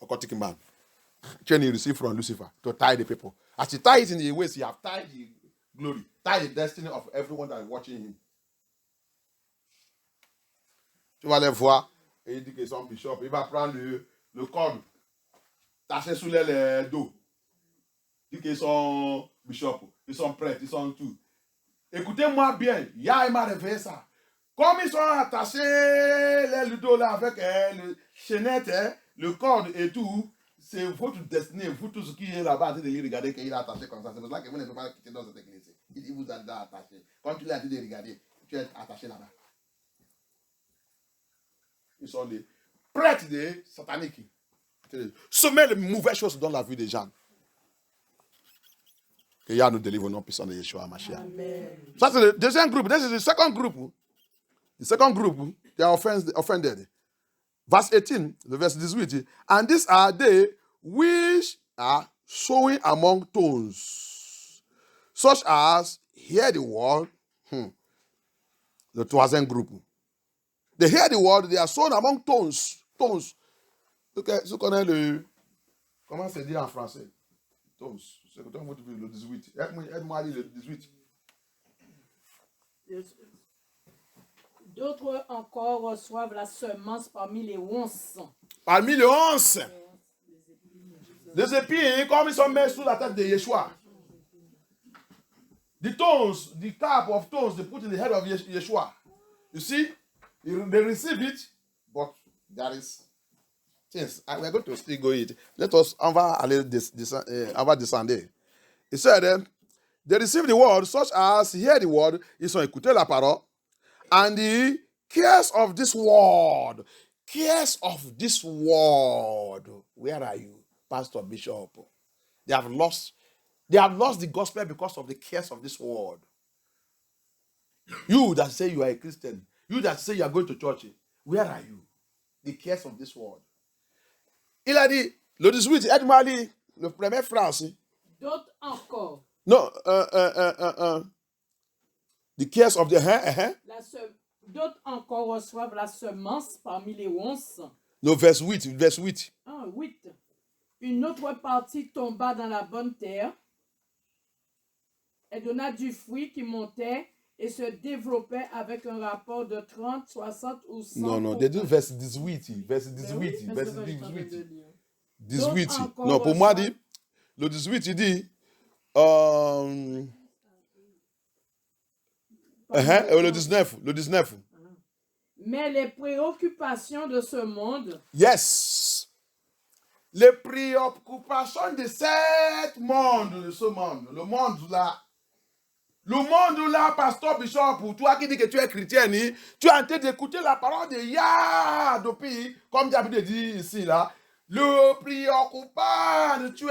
occultic man. Chain he received from Lucifer to tie the people. As he ties in the waist, he have tied the glory, tied the destiny of everyone that is watching him. Tu vas les voir, et il dit que son bishop, il va prendre le corde, tacher sous les dos. Il dit qu'ils sont bishop, ils sont prêtres, ils sont tout. Écoutez-moi bien, il m'a réveillé ça. Comme ils sont attachés les dos là avec le chaînette, le corde et tout, c'est votre destinée, vous tous qui est là-bas en train de les regarder qu'il est attaché comme ça. C'est pour ça que vous ne pouvez pas quitter dans cette église. Il dit vous êtes attaché. Quand tu l'as dit de regarder, tu es attaché là-bas. Ils sont des prêtres des sataniques. Sommet les mauvaises choses dans la vie des gens. Que Yah nous délivre au nom puissant de Yeshua Mashiach. Ça c'est le deuxième groupe. This is the second group. The second group, they are offended. Verse 18, the verse 18. And these are they which are sowing among thorns, such as hear the word. The troisième groupe. They hear the word, they are sown among thorns. Thorns. Okay, tu connais le. Comment c'est dit en français? Thorns. C'est le 18. Aide-moi à lire le 18. D'autres encore reçoivent la semence parmi les onces. Parmi les onces. Les épines, comme ils sont mis sous la tête de Yeshua. The thorns, the cap of thorns, they put in the head of Yeshua. You see, they receive it, but there is things. We're going to still go it. Let us, on va descendre. He said, they receive the word, such as hear the word, ils ont écouté la parole, and the cares of this world, where are you, Pastor Bishop? They have lost the gospel because of the cares of this world. You that say you are a Christian, you that say you are going to church, where are you? The cares of this world. Il a dit, le 18, aide-moi à lire le premier phrase. D'autres encore. Non, the cares of the D'autres encore reçoivent la semence parmi les onces. No, verse 8. 8. Une autre partie tomba dans la bonne terre et donna du fruit qui montait et se développait avec un rapport de 30, 60 ou 100. Non, they do verse 18. Verse 18. Non, pour moi, dit, le 18, il dit, le 19. Mais les préoccupations de ce monde. Yes. Les préoccupations de ce monde, le monde là, pasteur Bishop, pour toi qui dis que tu es chrétien, tu es en train d'écouter la parole de Yah depuis, comme David dit ici là, le préoccupant, tu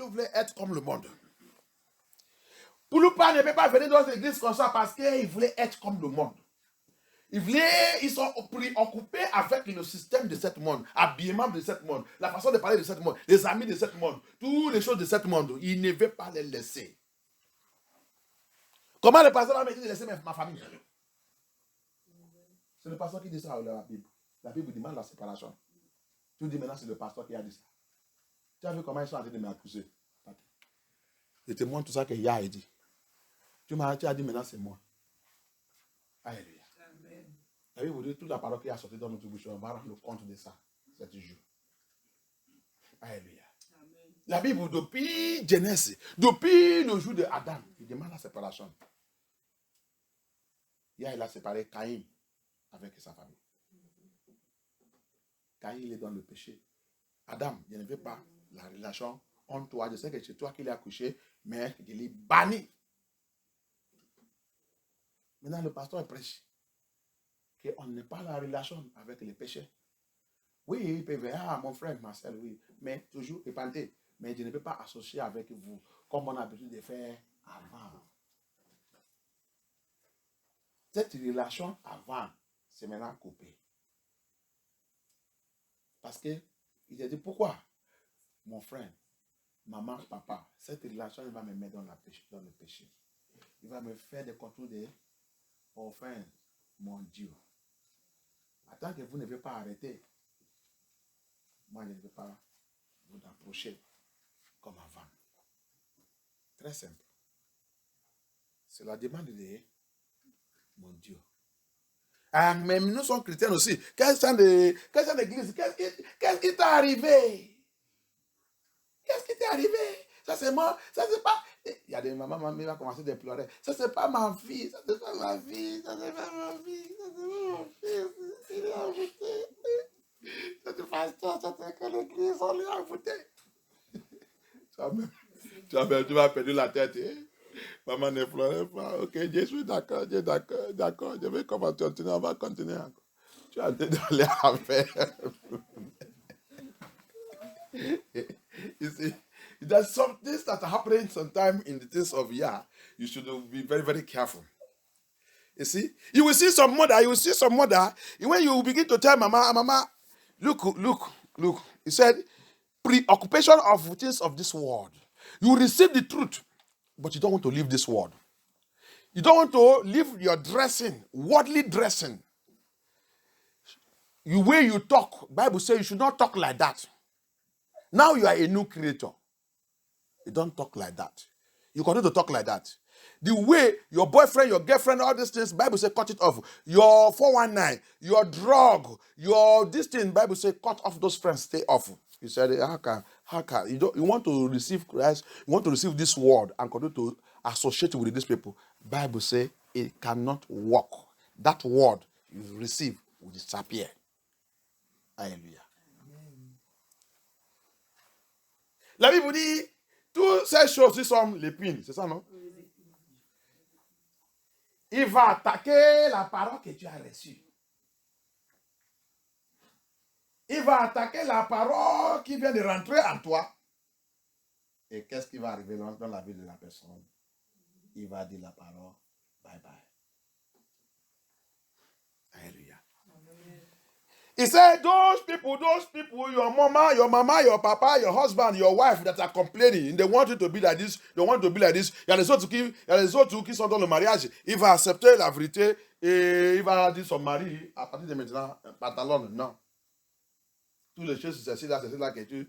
voulais être comme le monde. Pouloupa ne peut pas venir dans l'église comme ça parce qu'il voulait être comme le monde. Ils sont préoccupés avec le système de ce monde, l'habillement de ce monde, la façon de parler de ce monde, les amis de ce monde, toutes les choses de ce monde. Ils ne veulent pas les laisser. Comment le pasteur va me dire de laisser ma famille? C'est le pasteur qui dit ça dans la Bible. La Bible demande la séparation. Tu dis maintenant c'est le pasteur qui a dit ça. Tu as vu comment ils sont en train de m'accuser? Je te montre tout ça que Yah a dit. Tu as dit maintenant c'est moi. Alléluia. La Bible vous dit toute la parole qui a sorti dans notre bouche, on va rendre compte de ça cet jour. Alléluia. Amen. La Bible, depuis Genèse, depuis le jour de Adam, il demande la séparation. Hier, il a séparé Caïn avec sa famille. Caïn, il est dans le péché. Adam, je ne veux pas la relation entre toi. Je sais que c'est toi qui l'as accouché, mais je l'ai banni. Maintenant, le pasteur prêche qu'on n'est pas la relation avec les péchés. Oui, il peut dire, mon frère, ma soeur, oui, mais toujours épanté. Mais je ne peux pas associer avec vous comme on a l'habitude de faire avant. Cette relation avant, c'est maintenant coupé. Parce que, il a dit, pourquoi? Mon frère, maman, papa, cette relation, il va me mettre dans le péché. Il va me faire des contours de offense, mon Dieu. Tant que vous ne pouvez pas arrêter, moi, je ne peux pas vous approcher comme avant. Très simple. C'est la demande de mon Dieu. Ah, mais nous sommes chrétiens aussi. Quel genre d'église? Qu'est-ce qui t'est arrivé? Qu'est-ce qui t'est arrivé? Ça, c'est moi. Ça, c'est pas. Il y a des mamans, maman va commencer à pleurer. Ça, c'est pas ma fille. Ça, c'est pas ma fille. Ça, c'est pas ma fille. Ça, c'est pas mon fils. Il est envoûté. Ça, c'est pasteur. Ça, c'est que l'église, on l'a envoûté. Tu vas perdre la tête. Hein? Maman ne pleurait pas. Ok, je suis d'accord. D'accord. Je vais continuer. On va continuer encore. Tu as d'aller à faire. You see, there's some things that are happening sometime in the things of you should be very, very careful. You see, you will see some mother, when you begin to tell mama, look. He said, preoccupation of things of this world. You receive the truth, but you don't want to leave this world. You don't want to leave your dressing, worldly dressing. The way you talk, Bible says you should not talk like that. Now you are a new creator. You don't talk like that. You continue to talk like that. The way your boyfriend, your girlfriend, all these things, Bible says cut it off. Your 419, your drug, your this thing, Bible says cut off those friends, stay off. You said, how can you want to receive Christ, you want to receive this word and continue to associate with these people. Bible says it cannot work. That word you receive will disappear. Hallelujah. La Bible dit, toutes ces choses sont l'épine, c'est ça, non? Il va attaquer la parole que tu as reçue. Il va attaquer la parole qui vient de rentrer en toi. Et qu'est-ce qui va arriver dans la vie de la personne? Il va dire la parole, bye bye. Alléluia. He said, those people, your mama, your papa, your husband, your wife that are complaining, they want you to be like this, they want to be like this. Il y a les autres qui sont dans le mariage. Il va accepter la vérité et il va dire son mari, à partir de maintenant, pantalon, non. Toutes les choses, c'est là que tu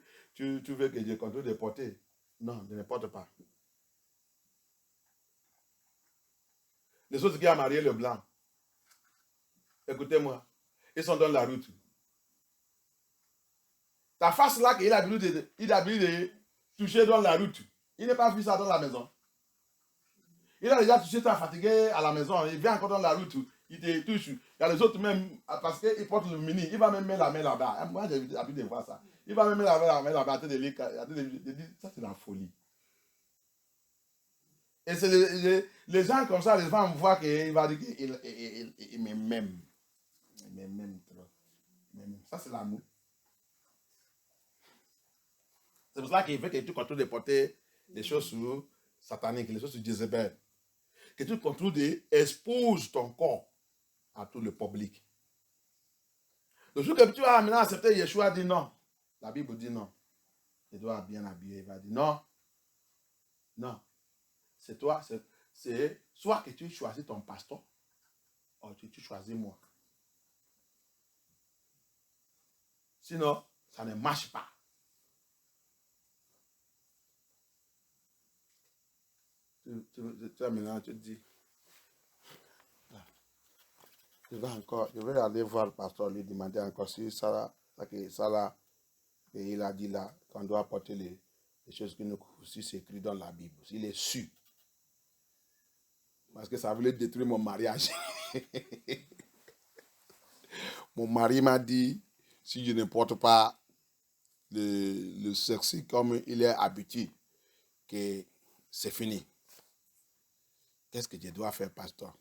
veux que je continue de porter. Non, je ne porte pas. Les autres qui ont marié le blanc, écoutez-moi, ils sont dans la route. Ta face là qu'il a voulu de toucher dans la route. Il n'est pas vu ça dans la maison. Il a déjà touché, t'as fatigué à la maison. Il vient encore dans la route. Il te touche. Il y a les autres même, parce qu'il porte le mini. Il va même mettre la main là-bas. Moi, j'ai l'habitude de voir ça. Il va même mettre la main là-bas. Ça, c'est la folie. Et c'est les gens comme ça, les gens voient qu'il va dire qu'il m'aime. Il m'aime trop. Ça, c'est l'amour. C'est pour ça qu'il veut que tu continues de porter des choses sur sataniques, les choses sur Jézabel. Que tu continues d'exposer ton corps à tout le public. Le jour que tu vas maintenant accepter, Yeshua dit non. La Bible dit non. Il doit bien habiller. Il va dire non. Non. C'est toi. C'est soit que tu choisis ton pasteur, ou tu choisis moi. Sinon, ça ne marche pas. Tu as maintenant, tu te dis, je vais aller voir le pasteur, lui demander encore si ça là, et il a dit là, qu'on doit apporter les choses qui nous si c'est écrit dans la Bible, s'il est sûr. Parce que ça voulait détruire mon mariage. Mon mari m'a dit, si je ne porte pas le sexy comme il est habitué, que c'est fini. Qu'est-ce que je dois faire, pasteur?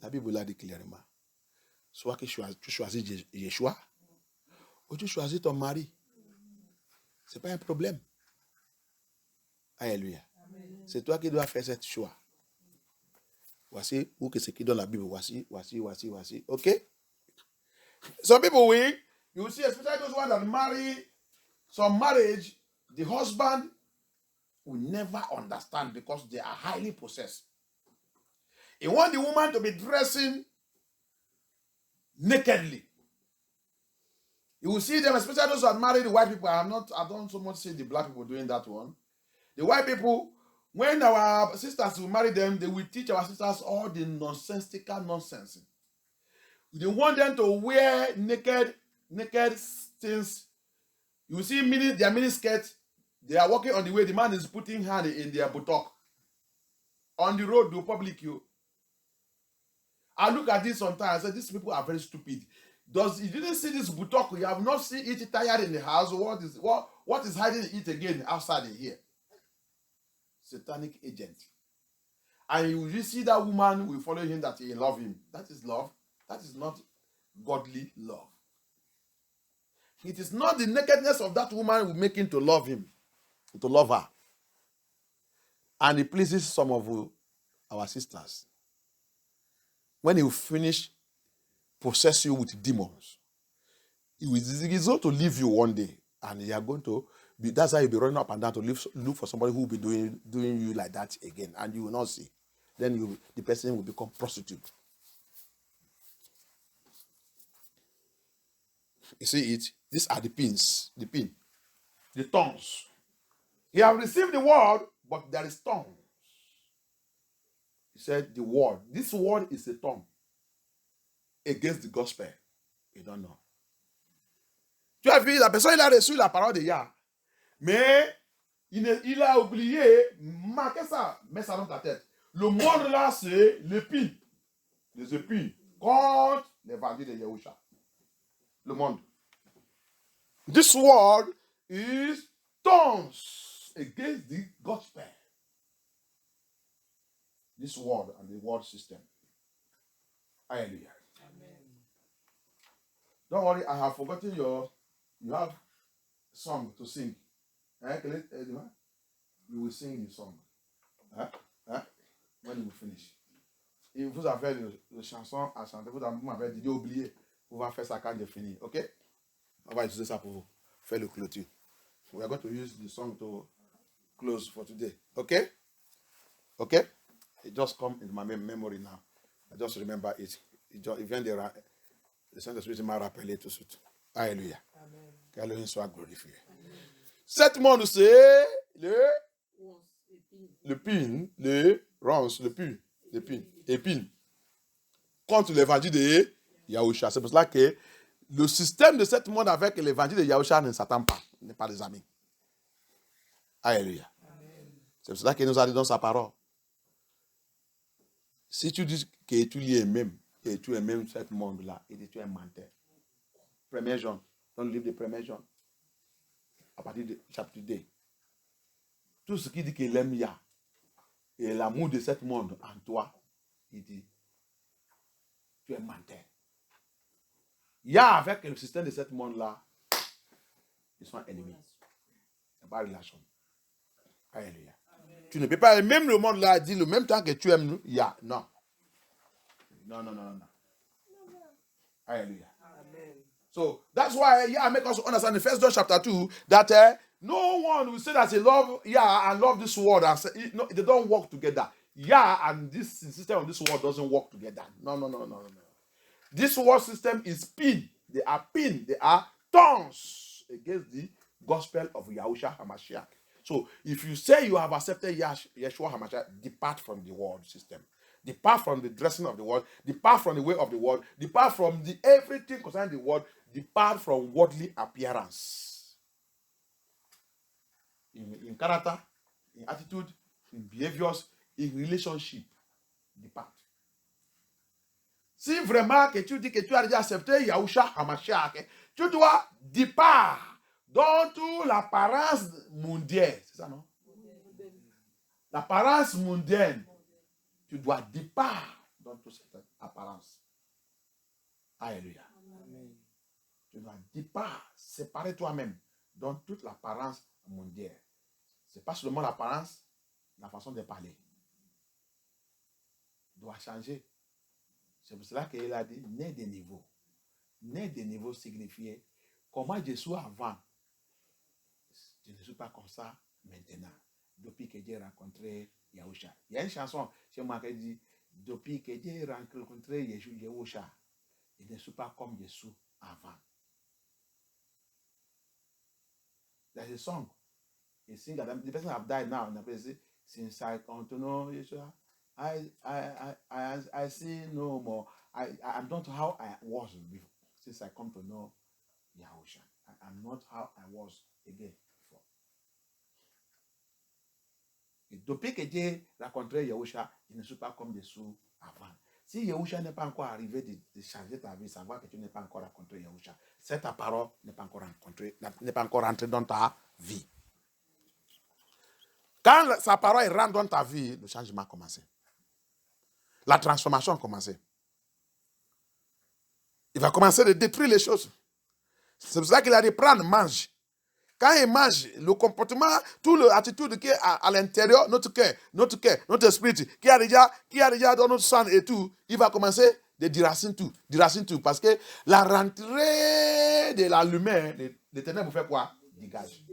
La Bible l'a dit clairement. Soit que tu choisis Yeshua, ou tu choisis ton mari. Ce n'est pas un problème. Alléluia. C'est toi qui dois faire ce choix. Voici où que c'est qui dans la Bible. Voici. OK? Some people you see, especially those ones that marry some marriage, the husband will never understand because they are highly possessed. He wants the woman to be dressing nakedly. You will see them, especially those who are married, the white people. I don't so much see the black people doing that one. The white people, when our sisters will marry them, they will teach our sisters all the nonsensical nonsense. They want them to wear naked things. You will see their mini skirts. They are walking on the way. The man is putting hand in their buttock. On the road, to public you. I look at this sometimes. I say, these people are very stupid. You didn't see this buttock? You have not seen it tired in the house. What is hiding it again outside here? Satanic agent. And you will see that woman will follow him that he love him. That is love. That is not godly love. It is not the nakedness of that woman will make him to love him, to love her. And it pleases some of our sisters. When he will finish possess you with demons, he is going to leave you one day, and you are going to be. That's why you'll be running up and down to look for somebody who will be doing you like that again, and you will not see. Then the person will become prostitute. You see it? These are the pins, the tongues. You have received the word, but there is tongues. He said the word. This word is a tongue against the gospel. You don't know. Tu as vu, la personne, il a reçu la parole de Yah. Mais il a oublié, marquez ça, mets ça dans ta tête. Le monde là, c'est l'épine. Les épines contre l'évangile de Yahusha. Le monde. This word is tongues against the gospel. This word and the word system. Hallelujah. Amen. Don't worry, I have forgotten you have song to sing. You will sing the song. When you finish. Et vous avez les chansons à chanter, vous m'avez dit d'oublier. On va faire ça quand j'ai fini, ok? On va utiliser ça pour faire le clôture. We are going to use the song to close for today, okay? Okay? It just come in my memory now. I just remember it. Il vient de le Saint-Esprit m'a rappelé tout de suite. Alléluia. Qu'Elohim soit glorifié. Sept mondes, c'est le pin, le ronce, le pu, épine. Contre l'évangile de Yahusha. C'est pour cela que le système de sept mondes avec l'évangile de Yahusha ne s'attend pas. Ce n'est pas des amis. Alléluia. C'est pour cela qu'il nous a dit dans sa parole. Si tu dis que tu es même, et tu es même ce monde-là, et que tu es menteur. 1er Jean, dans le livre de 1er Jean, à partir du chapitre 2. Tout ce qui dit qu'il aime Yah, et l'amour de ce monde en toi, il dit, tu es menteur. Yah, avec le système de ce monde-là, ils sont ennemis. Il n'y a pas de relation. Alléluia. Tu ne peux pas, même le monde là, dit le même temps que tu aimes Yah. Non. Non. Hallelujah. Amen. So that's why Yah make us understand in 1 John chapter 2 that no one will say that they love Yah and love this world and say, no, they don't work together. Yah and this system of this world doesn't work together. No. This world system is pin. They are tongues against the gospel of Yahusha HaMashiach. So if you say you have accepted Yeshua HaMashiach, depart from the world system. Depart from the dressing of the world. Depart from the way of the world. Depart from everything concerning the world. Depart from worldly appearance. In character, in attitude, in behaviors, in relationship. Depart. Si vraiment que tu dis que tu as déjà accepté Yahusha HaMashiach, tu dois départ dans toute l'apparence mondiale. C'est ça, non? L'apparence mondaine. Tu dois départ dans toute cette apparence. Alléluia. Amen. Tu dois départ, séparer toi-même dans toute l'apparence mondiale. Ce n'est pas seulement l'apparence, la façon de parler. Doit changer. C'est pour cela qu'il a dit, né de niveau. Né de niveau signifiait, comment je suis avant, je ne suis pas comme ça maintenant. Depuis que j'ai rencontré Yahusha. Il y a une chanson chez moi qui dit, depuis que j'ai rencontré Yahusha, je ne suis pas comme je suis avant. a song. He sing that the person have died now, and the person say, since I come to know Yeshua, I see no more. I'm not how I was before. Since I come to know Yahusha, I'm not how I was again before. Et depuis que Dieu rencontrait Yahusha, il ne peut pas comme dessous avant. Si Yahusha n'est pas encore arrivé de changer ta vie, savoir que tu n'es pas encore rencontré Yahusha, cette parole n'est pas encore rencontrée, n'est pas encore entrée dans ta vie. Quand sa parole rentre dans ta vie, le changement a commencé. La transformation a commencé. Il va commencer de détruire les choses. C'est pour ça qu'il a dit prendre, mange. Quand il mange, le comportement, toute l'attitude qui est à l'intérieur, notre cœur, notre esprit, qui a déjà dans notre sang et tout, il va commencer de déraciner tout. Parce que la rentrée de la lumière, les ténèbres fait quoi? Dégage.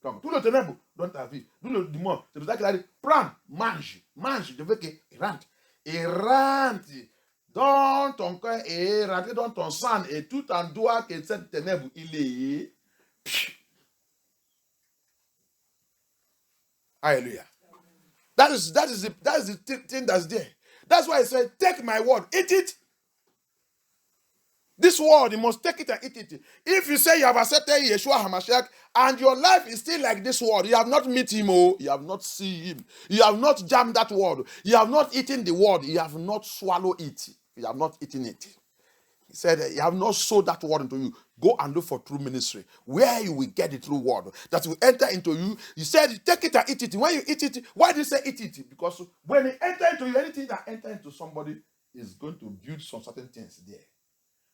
Donc, tout le ténèbre dans ta vie, tout le dimanche, c'est pour ça qu'il a dit, prends, mange, je veux qu'il rentre. Il rentre dans ton cœur et rentre dans ton sang et tout en doit que cette ténèbre, il est... Hallelujah. That is the thing that's there. That's why I said, take my word, eat it. This word, you must take it and eat it. If you say you have accepted Yeshua HaMashiach and your life is still like this word, you have not met him, you have not seen him, you have not jammed that word, you have not eaten the word, you have not swallowed it, you have not eaten it. He said, you have not sowed that word into you. Go and look for true ministry, where you will get the true word that will enter into you. He said, take it and eat it. When you eat it, why did he say eat it? Because when it enters into you, anything that enters into somebody is going to build some certain things there.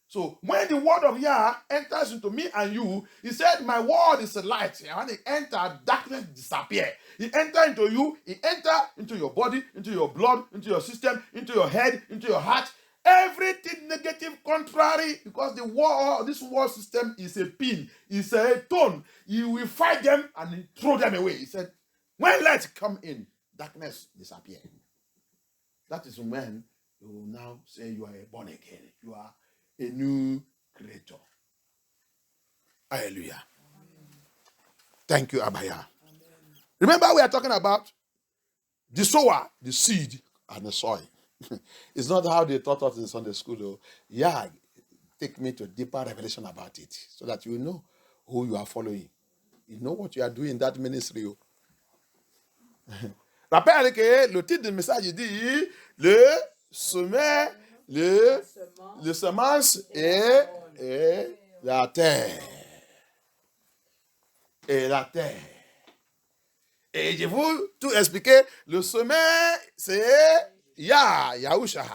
So when the word of Yah enters into me and you, he said, my word is a light. And when it enters, darkness disappears. It enters into you, it enters into your body, into your blood, into your system, into your head, into your heart. Everything negative, contrary, because the war, this war system is a pin, it's a tone. You will fight them and throw them away. He said, when light come in, darkness disappear. That is when you will now say you are born again. You are a new creator. Hallelujah. Amen. Thank you, Abaya. Amen. Remember, we are talking about the sower, the seed, and the soil. It's not how they taught us in Sunday school, though. Yeah, take me to deeper revelation about it so that you know who you are following. You know what you are doing in that ministry. Rappelle que le titre du message dit le sommet, le semence et la terre. Et la terre. Et je vous tout expliquer. Le sommet, c'est Yahusha.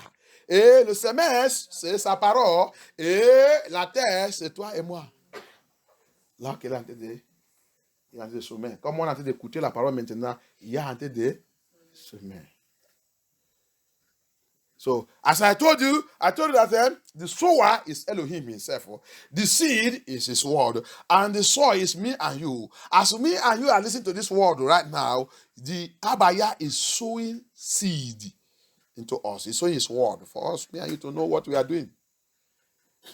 Et le semence, c'est sa parole. Et la terre, c'est toi et moi. Là, qu'il est en train de semer. Comme on est en train d'écouter la parole maintenant, il y a en train de semer. So, as I told you that the sower is Elohim himself. The seed is his word. And the soil is me and you. As me and you are listening to this word right now, the Abaya is sowing seed into us. He's sowing his word for us, me and you, to know what we are doing.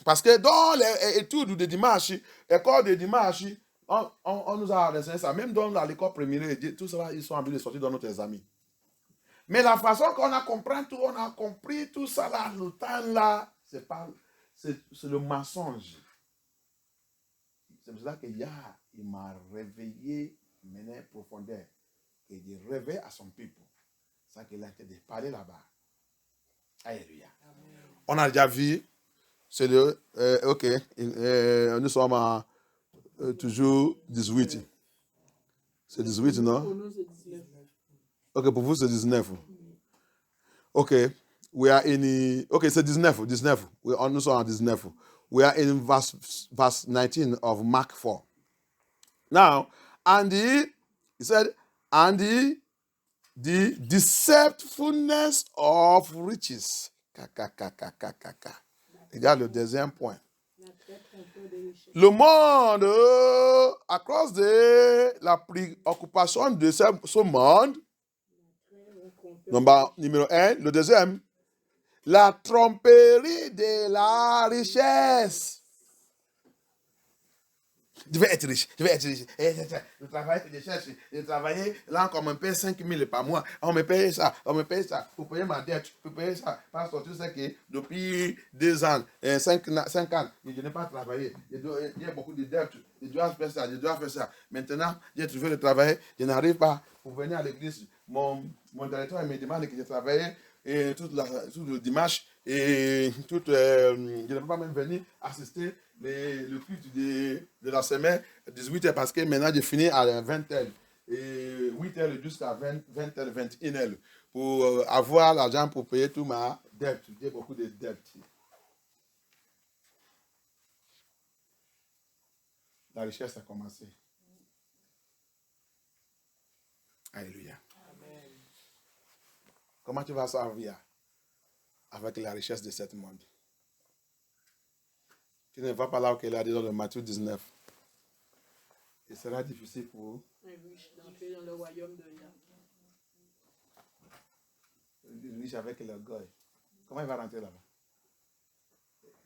Parce que dans les études de dimanche, l'école de dimanche, on nous a enseigné ça. Même dans l'école primaire, tout ça, ils sont en train de sortir dans notre examen. Mais la façon qu'on a compris tout ça là, le temps là, c'est le mensonge. C'est pour ça que Yah, il m'a réveillé, mené profondeur, et de réveiller à son peuple. C'est ça qu'il a été de parler là-bas. Alléluia. On a déjà vu, c'est le, ok, nous sommes à toujours 18. C'est 18, non? Pour nous, c'est 19. Ok, pour vous, c'est 19. Ok, we are in, ok, c'est 19. Nous sommes à 19. We are in verse 19 of Mark 4. Now, and he said, and the deceitfulness of riches. Regarde le deuxième point. Le monde, à cause de la préoccupation de ce monde, numéro 1, le deuxième, la tromperie de la richesse. Je vais être riche, je vais être riche. Je travaille, je cherche, je travaille. Là, on me paye 5 000 par mois. On me paye ça, on me paye ça. Pour payer ma dette, pour payer ça. Parce que tu sais que depuis 2 ans, 5 ans, je n'ai pas travaillé. Il y a beaucoup de dettes. Je dois faire ça, je dois faire ça. Maintenant, j'ai trouvé le travail. Je n'arrive pas pour venir à l'église. Mon directeur me demande que je travaille tout le dimanche. Et je ne peux pas même venir assister le culte de la semaine 18h parce que maintenant je finis à 20h et 8h jusqu'à 20h, 21h pour avoir l'argent pour payer toute ma dette. J'ai beaucoup de dettes. La richesse a commencé. Alléluia. Amen. Comment tu vas servir avec la richesse de ce monde? Tu ne vas pas là où il a dit dans le Matthieu 19. Il sera difficile pour d'entrer dans le royaume de Dieu. Le riche avec l'orgueil. Comment il va rentrer là-bas?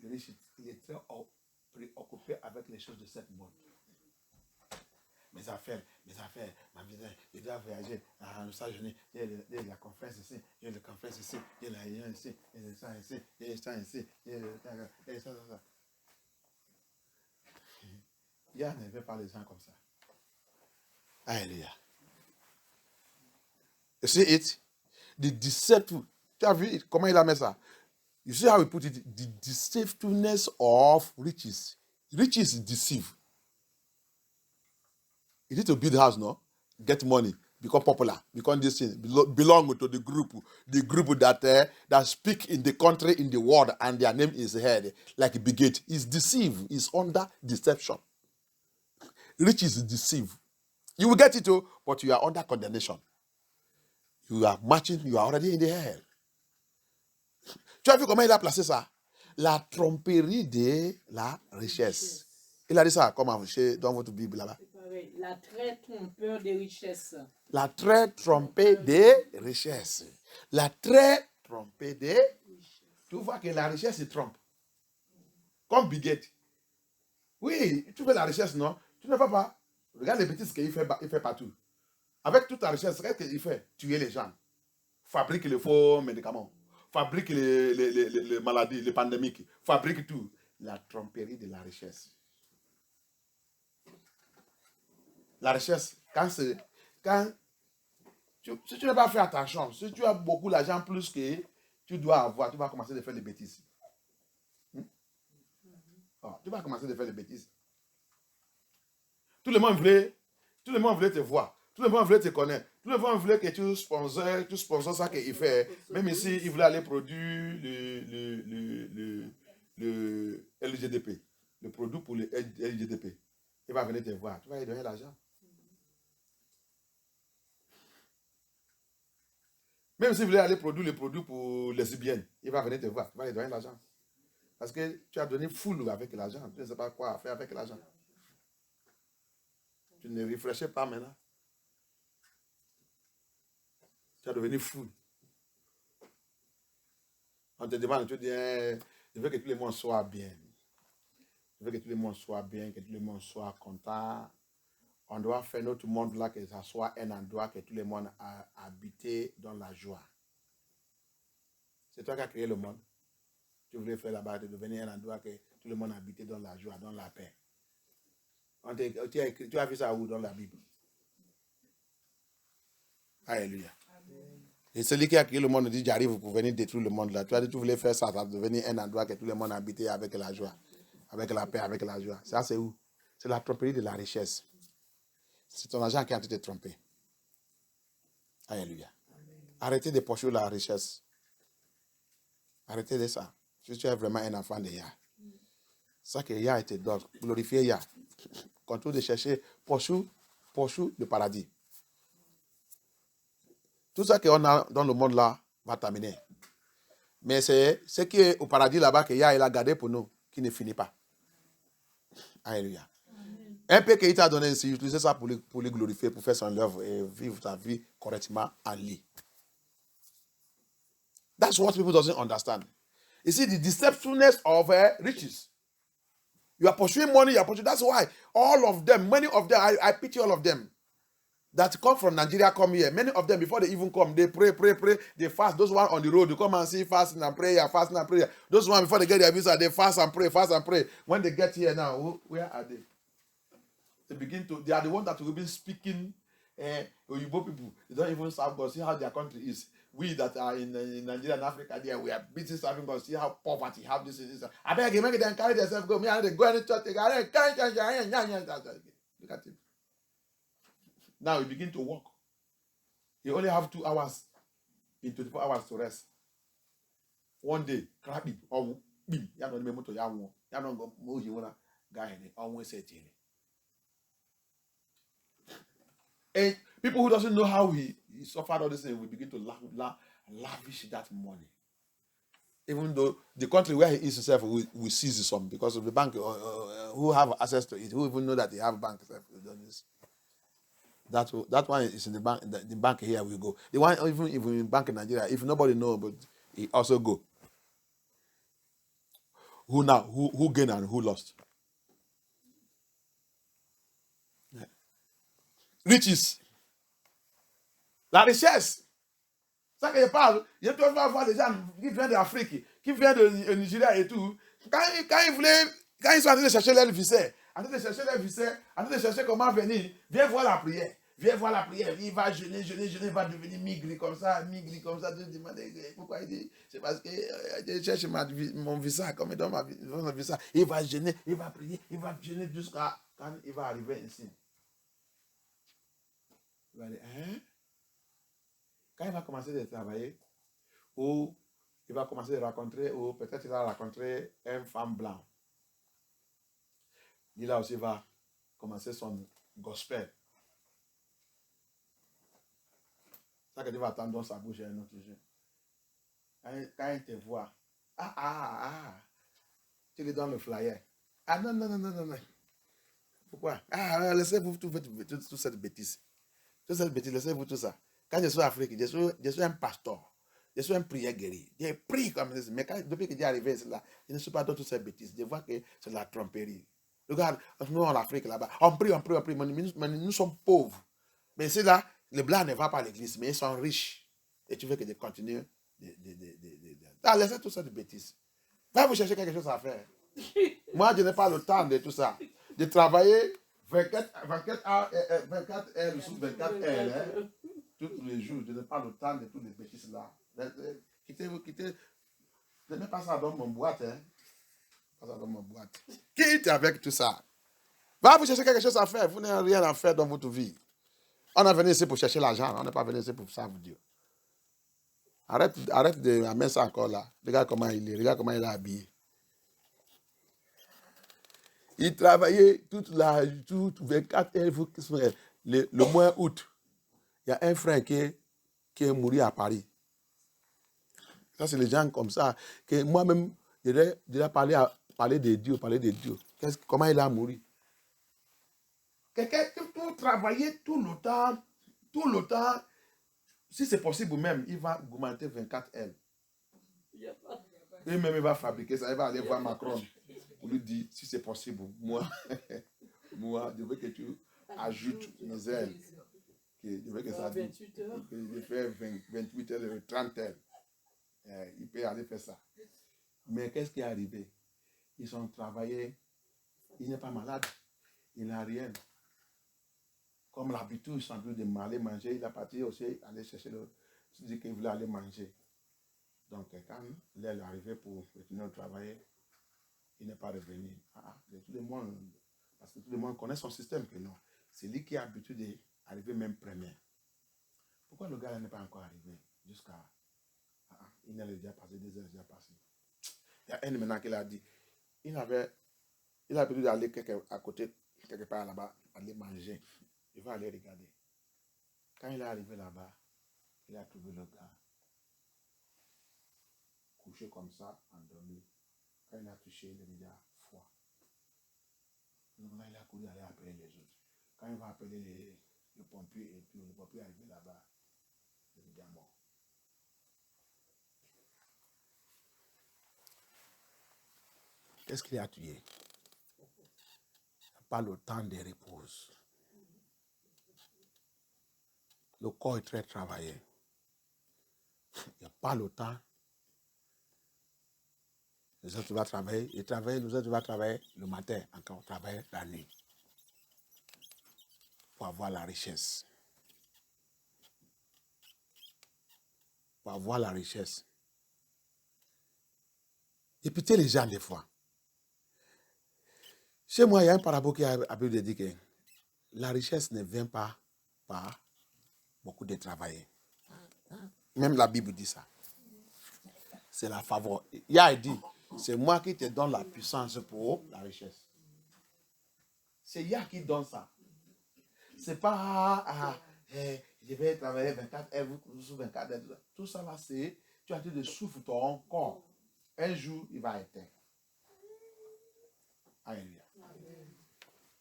Le riche, il est très préoccupé avec les choses de ce monde. Mes affaires, ma vie, je dois voyager. Ça, j'ai la conférence ici, j'ai la conférence ici, j'ai la réunion ici, j'ai ça ici, j'ai ça ici, j'ai ça. Dieu ne veut pas les gens comme ça. Alléluia. You see it? The deceitful. Tu as vu comment il a mis ça? You see how he put it? The deceitfulness of riches. Riches deceive. You need to build a house, no? Get money, become popular, become this thing, belong to the group that speak in the country, in the world, and their name is heard, like Bigot. Is deceive, is under deception. Riches deceive. You will get it, but you are under condemnation. You are marching, you are already in the hell. Tu as vu comment il a placé ça? La tromperie de la richesse. Il a dit ça comment dans votre Bible là-bas? La très trompeur des richesses. La très trompée des richesses. La très trompée des... Tu vois que la richesse se trompe. Comme Bigot. Oui, tu veux la richesse, non? Tu ne vas pas. Regarde les bêtises qu'il fait partout. Avec toute la richesse, qu'est-ce qu'il fait? Tuer les gens. Fabrique les faux médicaments. Fabrique les maladies, les pandémiques. Fabrique tout. La tromperie de la richesse. La richesse, si tu n'as pas fait attention, si tu as beaucoup d'argent plus que tu dois avoir, tu vas commencer à faire des bêtises. Tu vas commencer à faire des bêtises. Tout le monde voulait te voir. Tout le monde voulait te connaître. Tout le monde voulait que tu sponsors ça qu'il fait. Même ici, il voulait aller produire le LGDP. Le produit pour le LGDP. Il va venir te voir. Tu vas lui donner l'argent. Même s'il voulait aller produire le produit pour les lesbiennes, il va venir te voir. Tu vas lui donner l'argent. Parce que tu as donné full avec l'argent. Tu ne sais pas quoi faire avec l'argent. Tu ne réfléchis pas maintenant. Tu as devenu fou. On te demande, tu dis, je veux que tout le monde soit bien. Je veux que tout le monde soit bien, que tout le monde soit content. On doit faire notre monde là, que ça soit un endroit que tout le monde a habité dans la joie. C'est toi qui as créé le monde. Tu voulais faire là-bas, de devenir un endroit que tout le monde a habité dans la joie, dans la paix. Tu as vu ça où dans la Bible? Alléluia. Et celui qui a créé le monde dit, j'arrive pour venir détruire le monde là. Tu as dit, tu voulais faire ça, ça va devenir un endroit que tout le monde a habité avec la joie, avec la paix, avec la joie. Ça, c'est où? C'est la tromperie de la richesse. C'est ton argent qui a été trompé. Alléluia. Arrêtez de poursuivre la richesse. Arrêtez de ça. Si tu es vraiment un enfant de Yah. Ça que Yah te donne. Glorifiez Yah. Continue de chercher, poursuivre le paradis. Tout ça qu'on a dans le monde là va terminer. Mais c'est ce qui est au paradis là-bas que Yah il a gardé pour nous, qui ne finit pas. Alléluia. Un peu qu'il t'a donné ici, utilisez ça pour le glorifier, pour faire son œuvre et vivre ta vie correctement en lui. That's what people doesn't understand. You see, the deceptiveness of riches. You are pursuing money, you are pursuing. That's why all of them, many of them, I pity all of them that come from Nigeria, come here. Many of them, before they even come, they pray, they fast. Those one on the road, you come and see fasting and prayer, fasting and prayer. Those one, before they get their visa, they fast and pray, fast and pray. When they get here now, where are they? They are the ones that will be speaking Oyibo people. They don't even serve God. See how their country is. We that are in Nigeria and Africa, there we are busy serving God. See how poverty, how this is. I beg you, make them carry themselves go. Me and they go any church. Look at him. Now he begin to walk. He only have 2 hours in 24 hours to rest. One day, crabby or bim. Ya no moto ya won. Ya no go mo yi wona guy ni on set here. And people who doesn't know how he suffered all this thing will begin to lavish that money. Even though the country where he is himself will seize some because of the bank who have access to it, who even know that they have bank. That one is in the bank. The bank here will go. The one even in bank in Nigeria, if nobody know, but he also go. Who now? Who gain and who lost? Riches. La richesse. Ça que je parle, il doit avoir des gens qui viennent d'Afrique, qui viennent de Nigeria et tout. Quand ils sont en train de chercher leur visa, en train de chercher comment venir, viens voir la prière. Il va jeûner, il va devenir migri comme ça. Tu te demandes pourquoi il dit, c'est parce que je cherche mon visa, comme il donne mon visa. Il va jeûner, il va prier, il va jeûner jusqu'à quand il va arriver ici. Il va dire, hein? Quand il va commencer à travailler, ou il va commencer à rencontrer, ou peut-être il va rencontrer une femme blanche. Il là aussi va commencer son gospel. Ça que tu vas attendre dans sa bouche un autre jour. Quand il te voit, tu lui donnes le flyer. Ah non. Pourquoi? Laissez-vous toute cette bêtise. Laissez-vous tout ça. Quand je suis en Afrique, je suis un pasteur. Je suis un prière guéri. Je prie comme ça. Mais depuis que j'ai arrivé là, je ne suis pas dans toutes ces bêtises. Je vois que c'est la tromperie. Regarde, nous en Afrique là-bas, on prie. Mais nous sommes pauvres. Mais c'est là, les blancs ne vont pas à l'église, mais ils sont riches. Et tu veux que je continue laissez tout ça de bêtises. Va vous chercher quelque chose à faire. Moi, je n'ai pas le temps de tout ça. De travailler 24 heures sous 24 heures. Hein. Tous les jours, je n'ai pas le temps de toutes les bêtises là. Quittez. Ne mets pas ça dans mon boîte. Hein. Pas ça dans mon boîte. Quitte avec tout ça. Va vous chercher quelque chose à faire. Vous n'avez rien à faire dans votre vie. On est venu ici pour chercher l'argent. On n'est pas venu ici pour servir Dieu. Arrête de mettre ça encore là. Regarde comment il est. Regarde comment il est habillé. Il travaillait toute 24 heures. Le mois août. Il y a un frère qui est mort à Paris. Ça, c'est les gens comme ça. Que moi-même, je parler de Dieu, comment il a mouru. Quelqu'un qui travailler tout le temps, si c'est possible même, il va augmenter 24 heures. Lui-même, il va fabriquer ça, il va aller voir Macron pour lui dire, si c'est possible, moi, je veux que tu ajoutes mes ailes. Je veux que ça dure. Il fait 28 heures, 30 heures. Il peut aller faire ça. Mais qu'est-ce qui est arrivé? Ils ont travaillé, il n'est pas malade, il n'a rien. Comme l'habitude, sans plus de aller manger, il a parti aussi aller chercher il dit qu'il voulait aller manger. Donc, quand il est arrivé pour continuer à travailler, il n'est pas revenu. Tout le monde, parce que tout le monde connaît son système que non. C'est lui qui a l'habitude d'arriver même premier. Pourquoi le gars n'est pas encore arrivé jusqu'à... il est déjà passé, 2 heures déjà passé. Il y a un maintenant qui l'a dit, il a l'habitude d'aller à côté, quelque part là-bas, aller manger. Il va aller regarder. Quand il est arrivé là-bas, il a trouvé le gars couché comme ça, endormi. Quand il a touché, il est déjà froid. Donc là, il a couru aller appeler les autres. Quand il va appeler le pompier et tout, le pompier est arrivé là-bas, il est déjà mort. Qu'est-ce qu'il a tué? pas le temps de repos. Le corps est très travaillé. Il n'y a pas le temps. Les autres vont travailler, ils travaillent, nous autres vont travailler le matin, encore travailler la nuit. Pour avoir la richesse. Pour avoir la richesse. Écoutez les gens des fois. Chez moi, il y a un parabole qui a dit que la richesse ne vient pas par beaucoup de travail. Même la Bible dit ça. C'est la faveur. Il dit, c'est moi qui te donne la puissance pour la richesse. C'est Yah qui donne ça. C'est pas, je vais travailler 24 heures sur 24 heures. Tout ça là, c'est, tu as dit de souffle ton corps. Un jour, il va éteindre. Alléluia.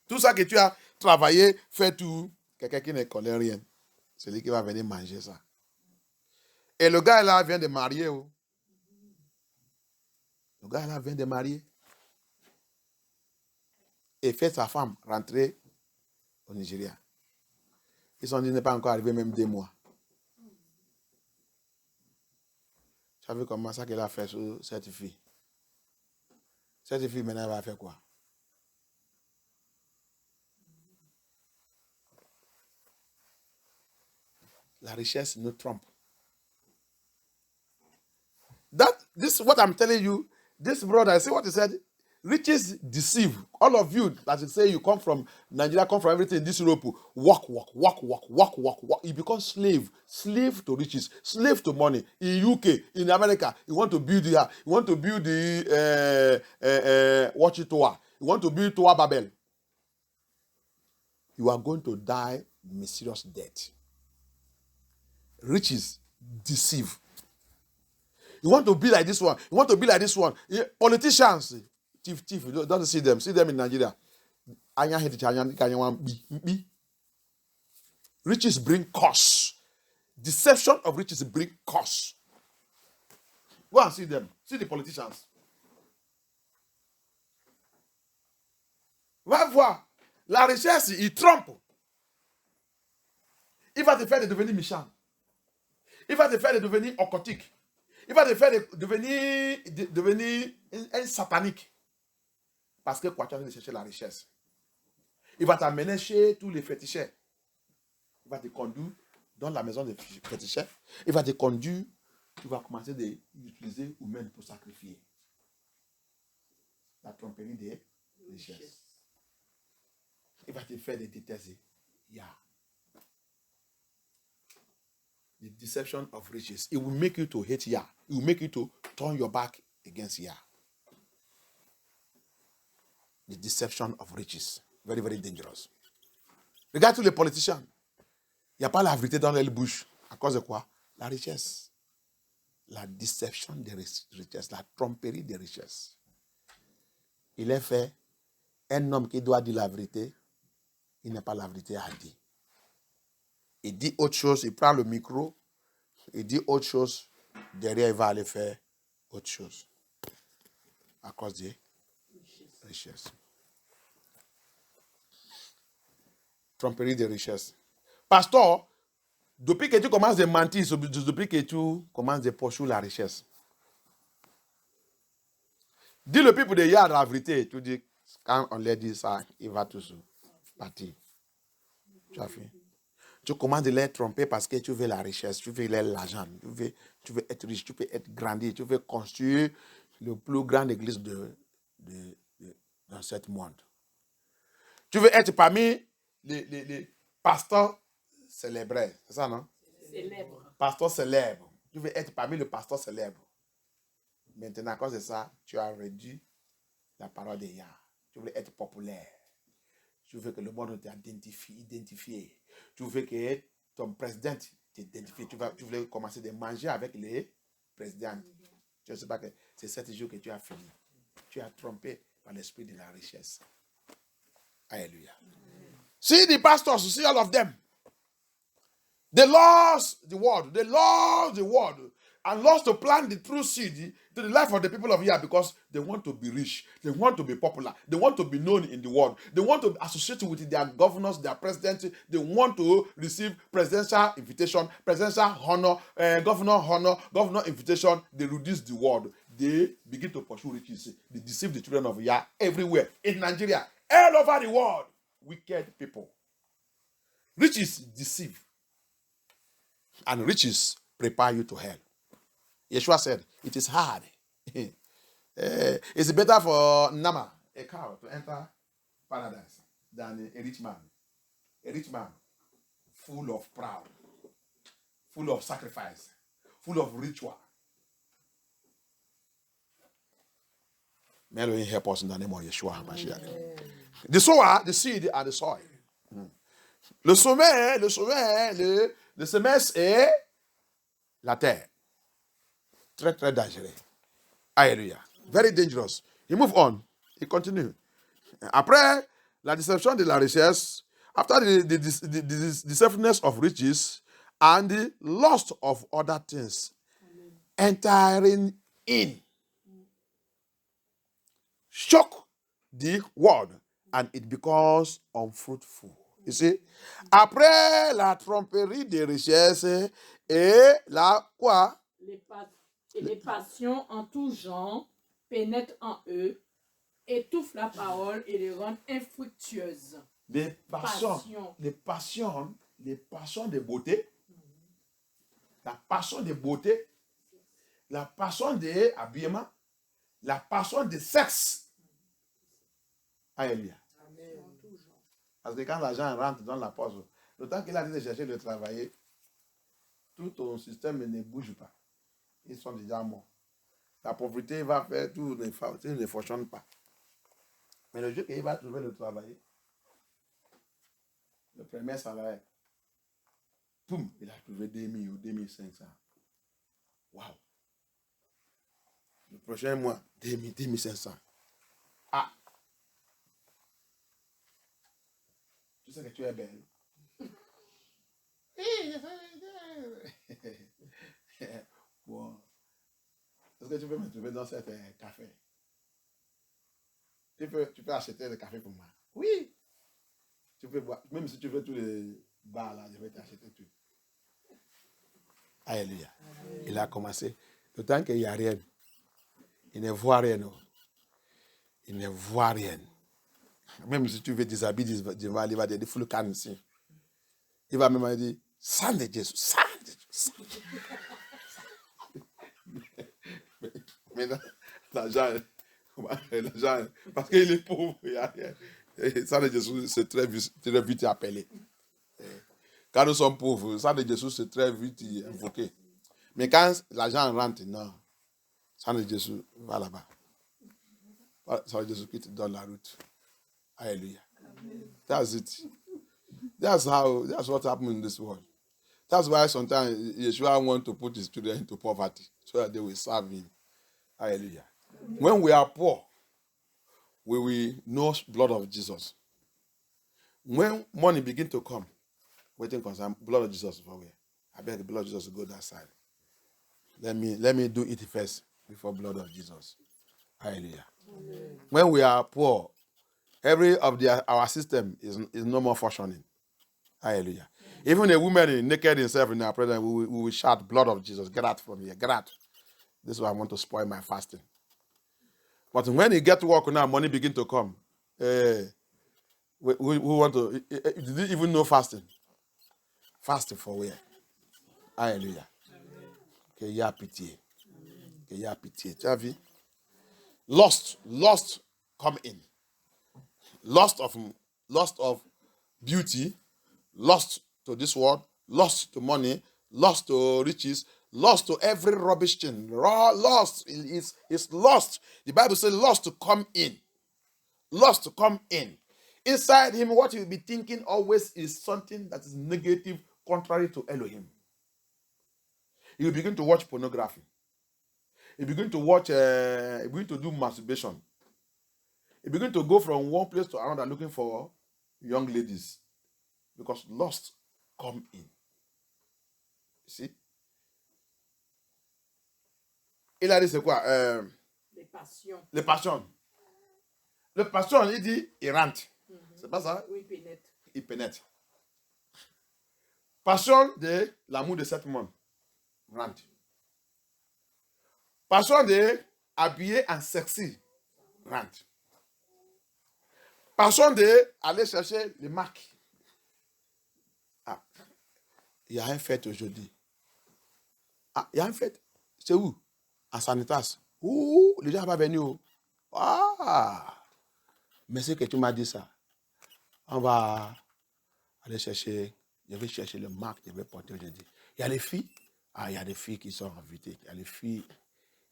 Tout ça que tu as travaillé, fait tout, quelqu'un qui ne connaît rien, c'est lui qui va venir manger ça. Et le gars là vient de marier. Oh. Le gars là vient de marier. Et fait sa femme rentrer au Nigeria. Ils sont dit n'est pas encore arrivé même 2 mois. Tu as vu comment ça qu'elle a fait sur cette fille? Cette fille maintenant elle va faire quoi? La richesse nous trompe. This is what I'm telling you. This brother, see what he said? Riches deceive. All of you that you say you come from Nigeria, come from everything in this Europe, work. You become slave to riches, slave to money. In UK, in America, you want to build here, you want to build the Watchtower, you want to build Tower Babel. You are going to die mysterious death. Riches deceive. You want to be like this one. You want to be like this one. Politicians, thief. Don't see them. See them in Nigeria. Riches bring curse. Deception of riches bring curse. Go and see them. See the politicians. Va voir. La richesse, il trompe. Il va te faire de devenir méchant. Il va te faire de devenir occultique. Il va te faire devenir un satanique. Parce que quoi, tu as envie de chercher la richesse. Il va t'amener chez tous les féticheurs. Il va te conduire dans la maison des féticheurs. Il va te conduire. Tu vas commencer à utiliser ou même pour sacrifier. La tromperie des richesses. Il va te faire détester. The deception of riches. It will make you to hate Yah. It will make you to turn your back against Yah. The deception of riches. Very, very dangerous. Regarde tous les politiciens. Il n'y a pas la vérité dans leur bouche. À cause de quoi? La richesse. La deception des richesses. La tromperie des richesses. Il est fait un homme qui doit dire la vérité. Il n'a pas la vérité à dire. Il dit autre chose, il prend le micro, il dit autre chose, derrière il va aller faire autre chose. À cause des richesses. Tromperie des richesses. Pasteur, depuis que tu commences à mentir, depuis que tu commences à poursuivre la richesse, dis le peuple de Yah la vérité, tu dis, quand on leur dit ça, il va tous partir. Tu as fait. Tu commences à les tromper parce que tu veux la richesse, tu veux l'argent, tu veux être riche, tu veux être grandi, tu veux construire le plus grande église dans ce monde. Tu veux être parmi les pasteurs célèbres, c'est ça, non? Célèbre. Pasteur célèbre. Tu veux être parmi les pasteurs célèbres. Maintenant, à cause de ça, tu as réduit la parole de Yah. Tu veux être populaire. Tu veux que le monde t'identifie. Tu veux que ton président t'identifie. Tu veux commencer à manger avec les présidents. Je ne sais pas que c'est 7 jours que tu as fini. Tu as trompé par l'esprit de la richesse. Alléluia. See the pastors, see all of them. They lost the world. They lost the world. and lost to plant the true seed to the life of the people of here because they want to be rich, they want to be popular, they want to be known in the world, they want to associate with their governors, their presidents, they want to receive presidential invitation, presidential honor, governor invitation. They reduce the world. They begin to pursue riches. They deceive the children of Yah everywhere in Nigeria, all over the world. Wicked people. Riches deceive, and riches prepare you to hell. Yeshua said, it is hard. It's better for Nama, a cow, to enter paradise than a rich man. A rich man full of pride, full of sacrifice, full of ritual. May Elohim help us in the name of Yeshua HaMashiach. The sower, the seed, and the soil. Le semence est la terre. Très, très dangereux. Alléluia. Very dangerous. He move on. He continue. Après la deception de la richesse, after the deceitfulness of riches and the lust of other things, entering in, shock the world and it becomes unfruitful. You see? Après la tromperie des richesses et la quoi? Les passions en tout genre pénètrent en eux, étouffent la parole et les rendent infructueuses. Les passions de beauté, la passion de beauté, la passion de habillement, la passion de sexe. Alléluia. Parce que quand l'argent rentre dans la poche, le temps qu'il a dit de chercher de travailler, tout ton système ne bouge pas. Ils sont déjà morts. La pauvreté va faire tout, ne fonctionne pas. Mais le jour qu'il va trouver le travail, le premier salaire, poum, il a trouvé 2000 ou 2500. Waouh! Le prochain mois, 2000, 2500. Ah! Tu sais que tu es belle. Bon. Est-ce que tu peux me trouver dans cet café? Tu peux acheter le café pour moi? Oui. Tu peux boire. Même si tu veux tous les bars là, je vais t'acheter tout. Alléluia. Il a commencé. Le temps qu'il n'y a rien, il ne voit rien. Non. Il ne voit rien. Même si tu veux des habits, il va dire, des full cannes ici. Il va même dire, sang de Jésus, sang de Jésus. Mais l'argent, parce qu'il est pauvre, il n'y a rien. Et sang de Jésus, c'est très vite appelé. Quand nous sommes pauvres, sang de Jésus, c'est très vite invoqué. Mais quand l'argent rentre, non. Sang de Jésus, va là-bas. Sang de Jésus qui te donne la route. Hallelujah. That's it. That's what happened in this world. That's why sometimes Yeshua wants to put his children into poverty so that they will serve him. Hallelujah. When we are poor, we will know blood of Jesus. When money begin to come, waiting concern blood of Jesus for where? I beg the blood of Jesus to go that side. Let me do it first before blood of Jesus. Hallelujah. Amen. When we are poor, every of our system is no more functioning. Hallelujah. Even a woman naked himself in our presence, we will shout, blood of Jesus, get out from here, get out. This is why I want to spoil my fasting. But when you get to work now, money begin to come. We want to, did you even know fasting? Fasting for where? Hallelujah. Que y a pitié. Que y a pitié. Tu as vu? Lust come in. Lust of beauty, lust to this world, lust to money, lust to riches, lust to every rubbish thing. Lust is lust. The Bible says lust to come in. Lust to come in. Inside him, what he'll be thinking always is something that is negative, contrary to Elohim. He'll begin to watch pornography. He'll begin to watch, he'll begin to do masturbation. He begin to go from one place to another looking for young ladies because lust come in. You see? Il a dit c'est quoi? Les passions. Les passions. Le passion, il dit, il rentre. C'est pas ça? Oui, pénètre. Il pénètre. Passion de l'amour de cette monde. Rentre. Passion de habiller en sexy. Rentre. Passion de aller chercher les marques. Ah, il y a un fête aujourd'hui. Ah, il y a un fête. C'est où? À Sanitas. Ouh, les gens vont venir. Ah, mais c'est que tu m'as dit ça. On va aller chercher. Je vais chercher le marque, je vais porter aujourd'hui. Il y a les filles. Ah, il y a des filles qui sont invitées. Il y a des filles.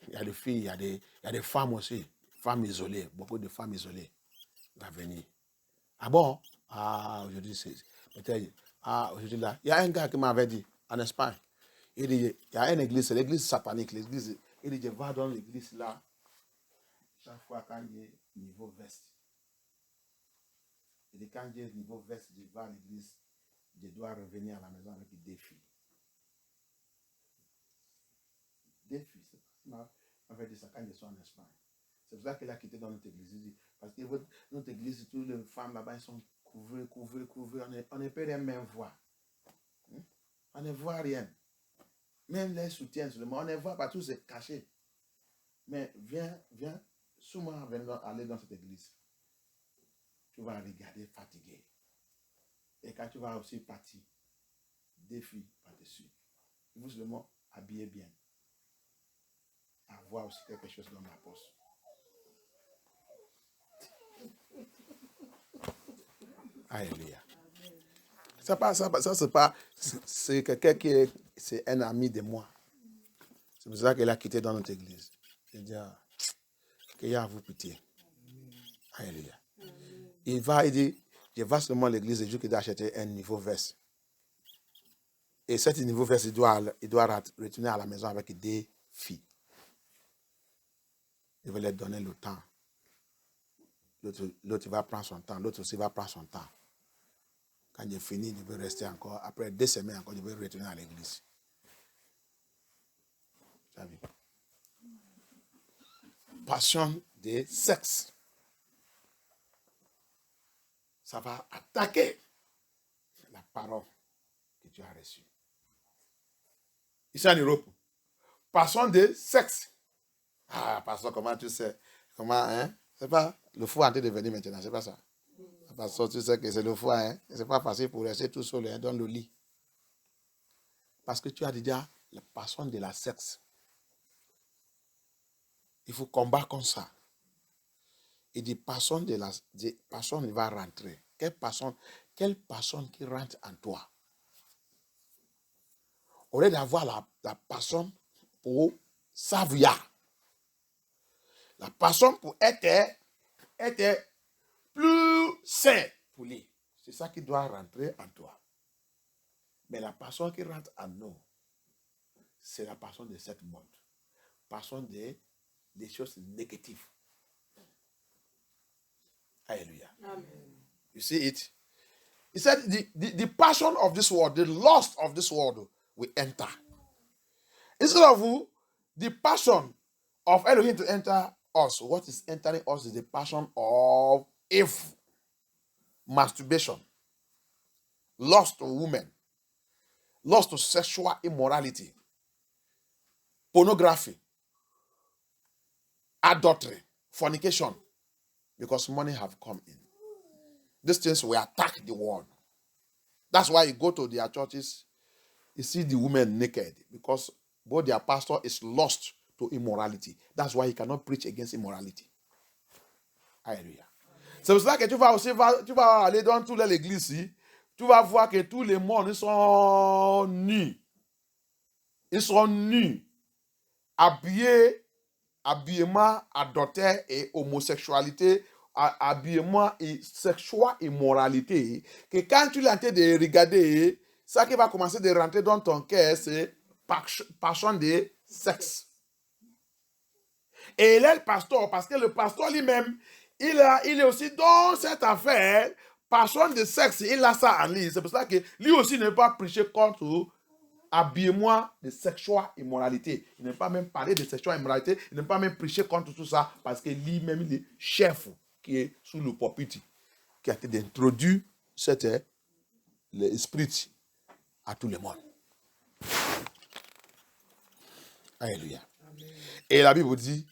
Il y a des filles, il y a des femmes aussi. Femmes isolées. Beaucoup de femmes isolées vont venir. Ah bon? Ah, aujourd'hui, c'est peut-être. Ah, aujourd'hui, là. Il y a un gars qui m'avait dit, en Espagne, il dit, il y a une église, c'est l'église satanique. L'église, il dit, je vais dans l'église là. Chaque fois quand il y a niveau veste. Il dit, quand il y a niveau veste, je vais à l'église, je dois revenir à la maison avec des filles. Des filles, c'est pas. On avait dit ça quand je suis en Espagne. C'est pour ça qu'il a quitté dans notre église. Il dit, parce que notre église, toutes les femmes là-bas, elles sont couvertes. On ne peut rien même voir. On ne voit rien. Même les soutiens seulement, on ne voit pas, tout c'est caché. Mais viens, souvent aller dans cette église. Tu vas regarder fatigué. Et quand tu vas aussi partir, des filles par-dessus. Il faut seulement habiller bien. Avoir aussi quelque chose dans la poche. Alléluia. Ça c'est pas, c'est quelqu'un qui est, c'est un ami de moi. C'est pour ça qu'il a quitté dans notre église. Il dit, qu'il y a à vous pitié. Alléluia. Il dit, je vais seulement à l'église et je dois acheter un nouveau veste. Et cet nouveau veste, il doit retourner à la maison avec des filles. Il va leur donner le temps. L'autre va prendre son temps. L'autre aussi va prendre son temps. Quand j'ai fini, je vais rester encore. Après 2 semaines encore, je vais retourner à l'église. Passion de sexe. Ça va attaquer la parole que tu as reçue. Ici en Europe, passion de sexe. Ah, pasteur, comment tu sais? Comment, hein? C'est pas le fou en train de venir maintenant, c'est pas ça. Pasteur, tu sais que c'est le fou, hein? C'est pas facile pour rester tout seul hein, dans le lit. Parce que tu as déjà la passion de la sexe. Il faut combattre comme ça. Et des passions il va rentrer. Quelle passion qui rentre en toi? Au lieu d'avoir la passion pour savoir. La passion pour être plus sain pour lui. C'est ça qui doit rentrer en toi. Mais la passion qui rentre en nous, c'est la passion de cette monde. Passion des choses négatives. Hallelujah. Amen. You see it? He said the passion of this world, the lust of this world will enter. Instead of the passion of Elohim to enter us, what is entering us is the passion of evil, masturbation, lust to women, lust to sexual immorality, pornography, adultery, fornication, because money have come in. These things will attack the world. That's why you go to their churches, you see the women naked, because both their pastor is lost to immorality. That's why he cannot preach against immorality. Alléluia. C'est pour ça que tu vas aller dans toute l'église ici, tu vas voir que tous les mondes ils sont nus. Ils sont nus, habillement adultère et homosexualité, habillement et sexuelle immoralité, que quand tu l'as en train de regarder, ça qui va commencer de rentrer dans ton cœur, c'est passion de sexe. Et il est le pasteur, parce que le pasteur lui-même, il est aussi dans cette affaire, passion de sexe, il a ça en lui. C'est pour ça que lui aussi ne peut pas prêcher contre habillez-moi de sexual immoralité. Il n'aime pas même parler de sexual immoralité. Il n'aime pas même prêcher contre tout ça parce que lui-même, il est chef qui est sous le pulpit, qui a été introduit l'esprit à tout le monde. Alléluia. Et la Bible dit,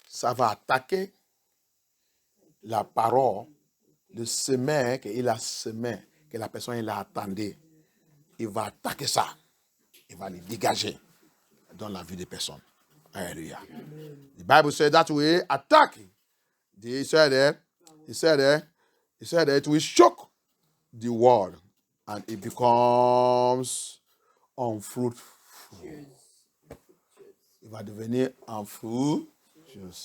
ça va attaquer la parole, le semer qu'il a semé, que la personne il a attendu. Il va attaquer ça. Il va les dégager dans la vie des personnes. Alléluia. The Bible said that we attack. He said that it will shock the world and it becomes unfruitful. Il va devenir unfruitful.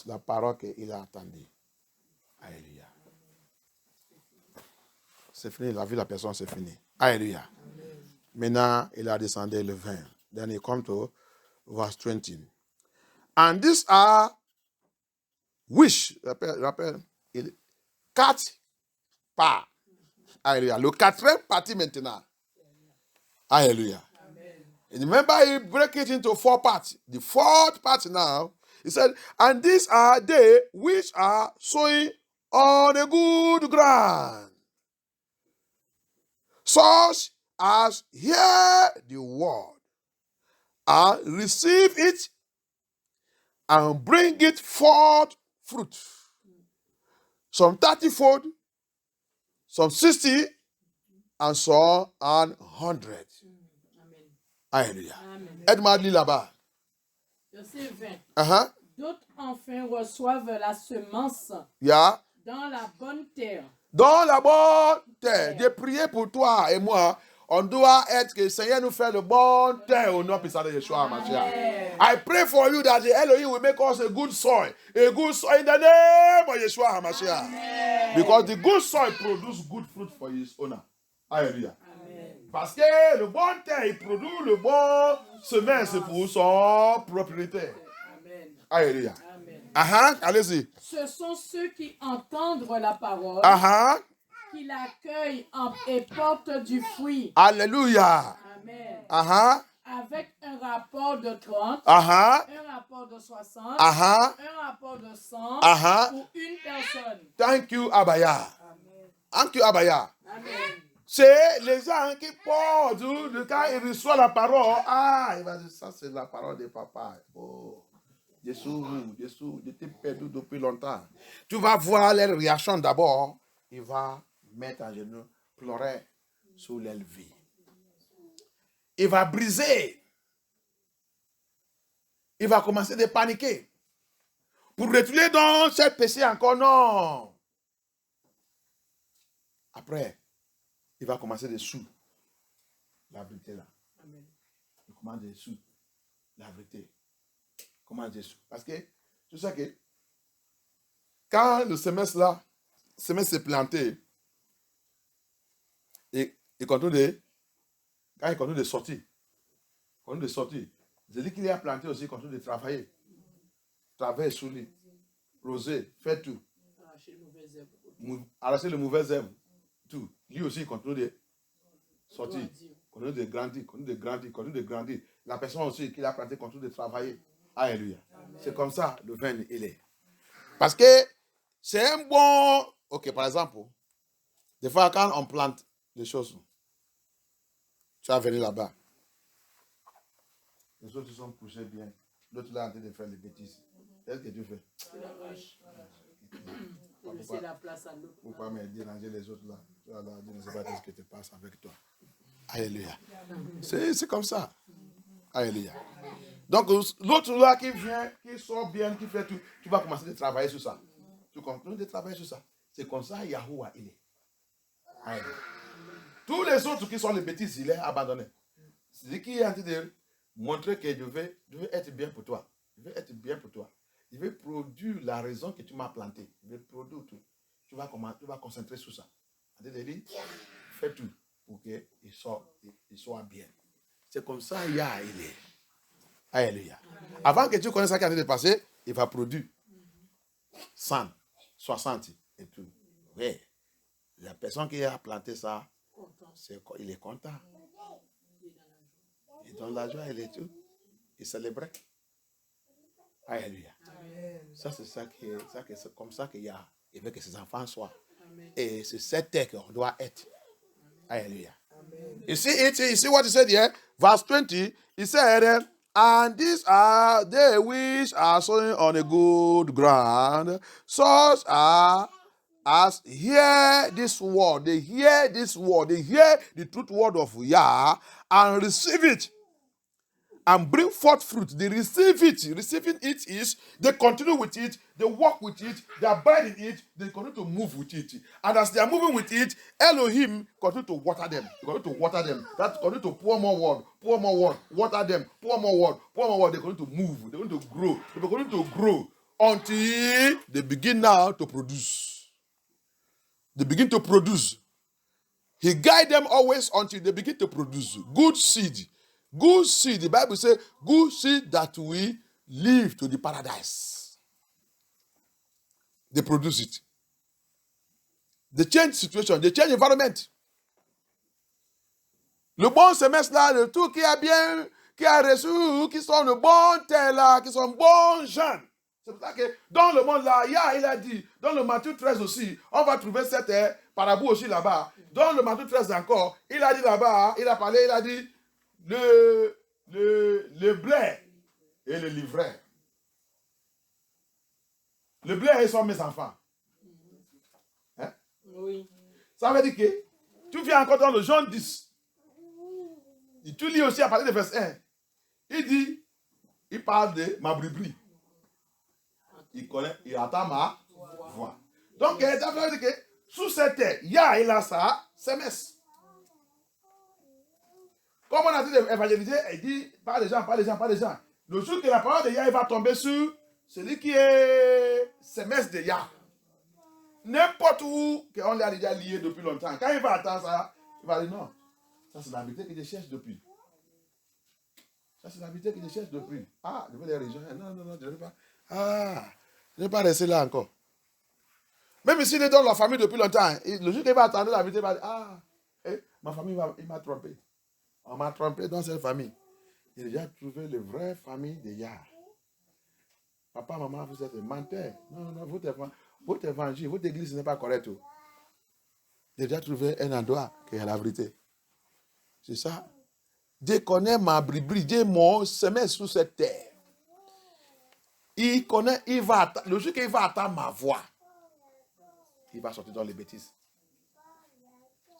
La parole qu'il a attendue. Alléluia. C'est fini, la vie de la personne, c'est fini. Alléluia. Maintenant, il a descendu le 20. Then he comes to verse 20. And these are which, rappelle, 4 parts. Alléluia. Le 4e partie maintenant. Alléluia. And remember, he break it into 4 parts. The 4th part now, he said, and these are they which are sowing on a good ground. Such as hear the word and receive it and bring it forth fruit. Some 30-fold, some 60, and some 100. Alléluia. Aide-moi à lire là-bas. Verset 20. Uh-huh. D'autres enfin reçoivent la semence Yeah. dans la bonne terre. Dans la bonne terre. De prier pour toi et moi. On doit être que le Seigneur nous fait le bon terre au nom puissant de Yeshua HaMashiach. I pray for you that the Elohim will make us a good soil. A good soil in the name of Yeshua HaMashiach. Because the good soil produces good fruit for his owner. Alléluia. Parce que le bon terre, il produit le bon semence pour son propriétaire. Alléluia. Allez-y. Ce sont ceux qui entendent la parole, qui l'accueillent et portent du fruit. Alléluia. Amen. Avec un rapport de 30, un rapport de 60, un rapport de 100 pour une personne. Thank you, Abaya. Thank you, Abaya. Amen. C'est les gens qui portent, quand ils reçoivent la parole, il va dire, ça c'est la parole de papa. Oh, Jésus, j'étais perdu depuis longtemps. Tu vas voir leur réaction d'abord. Il va mettre à genoux, pleurer sur l'élevé. Il va briser. Il va commencer à paniquer. Pour retourner dans ce péché encore, non. Après, il va commencer de sous la vérité là. Amen. Il commence de sous la vérité. Comment de sous. Parce que tu sais que quand le semestre là, s'est planté, et il continue de sortir. C'est-à-dire qu'il a planté aussi, il continue de travailler. Travailler sur lui. Roser, faire tout. Arracher les mauvaises herbes. Tout. Lui aussi, il continue de sortir, continue de grandir. La personne aussi qui l'a planté continue de travailler. Alléluia. C'est comme ça, le vin, il est. Parce que c'est un bon... Ok, par exemple, des fois, quand on plante des choses, tu vas venir là-bas. Les autres sont poussés bien. L'autre là, en train de faire les bêtises. Qu'est-ce que tu fais? Pour laisser la place à l'autre. Pourquoi me déranger les autres là? Tu vas leur dire, ne sais pas ce qui te passe avec toi. Alléluia. C'est comme ça. Alléluia. Donc, l'autre là qui vient, qui sort bien, qui fait tout, tu vas commencer à travailler sur ça. Tu continues de travailler sur ça. C'est comme ça, Yahuwah, il est. Alléluia. Tous les autres qui sont les bêtises, il est abandonné. C'est qui est en train de montrer que je vais être bien pour toi. Je vais être bien pour toi. Je vais produire la raison que tu m'as plantée. Je vais produire tout. Tu vas concentrer sur ça. Fais tout pour qu'il soit bien. C'est comme ça, Yah, il est. Alléluia. Avant que tu connaisses ça qui est en train de passer, il va produire 100, 60 et tout. Oui. La personne qui a planté ça, il est content. Et dans la joie, il est tout. Il célébrait. Alléluia. Ça, c'est comme ça qu'il veut que ses enfants soient. Amen. Et c'est cette terre qu'on doit être. Alléluia. You see what he said here? Verse 20, he said, and these are they which are sown on a good ground, such as hear this word, they hear the truth word of Yah, and receive it, and bring forth fruit. They receive it. Receiving it is they continue with it, they walk with it, they abide in it, they continue to move with it. And as they are moving with it, Elohim continue to water them. That continue to pour more word, water them, pour more word. They're going to move, they're going to grow, they're going to grow until they begin now to produce. They begin to produce. He guides them always until they begin to produce good seed. Good seed, the Bible says, good seed that we live to the paradise. They produce it. They change situation, they change environment. Le bon semestre là, le tout qui a reçu, qui sont de bons terres là, qui sont bons gens. C'est pour ça que dans le monde là, il a dit, dans le Matthieu 13 aussi, on va trouver cette parabole aussi là-bas. Dans le Matthieu 13 encore, il a dit là-bas, il a dit, le blé et le livret. Le blé, ils sont mes enfants. Hein? Oui. Ça veut dire que tu viens encore dans le Jean 10. Et tu lis aussi à partir de verset 1. Il parle de ma brebis. Il attend ma voix. Donc, ça veut dire que sous cette terre, il a sa semence. Comme on a dit d'évangéliser, il dit, pas les gens. Le jour que la parole de Yah va tomber sur celui qui est semence de Yah. N'importe où qu'on l'a déjà lié depuis longtemps. Quand il va attendre ça, il va dire non. Ça c'est la vérité que je cherche depuis. Ah, je veux les rejoindre. Non, je ne veux pas. Ah, je ne veux pas rester là encore. Même s'il est dans la famille depuis longtemps, le jour qu'il va attendre la vérité, il va dire, ma famille, il m'a trompé. On m'a trompé dans cette famille. J'ai déjà trouvé la vraie famille de Yah. Papa, maman, vous êtes menteurs. Non, votre évangile, votre église n'est pas correcte. J'ai déjà trouvé un endroit qui est la vérité. C'est ça. Dieu connaît ma brebis, Dieu mon semence sur cette terre. Il connaît, le jour qu'il va attendre ma voix, il va sortir dans les bêtises.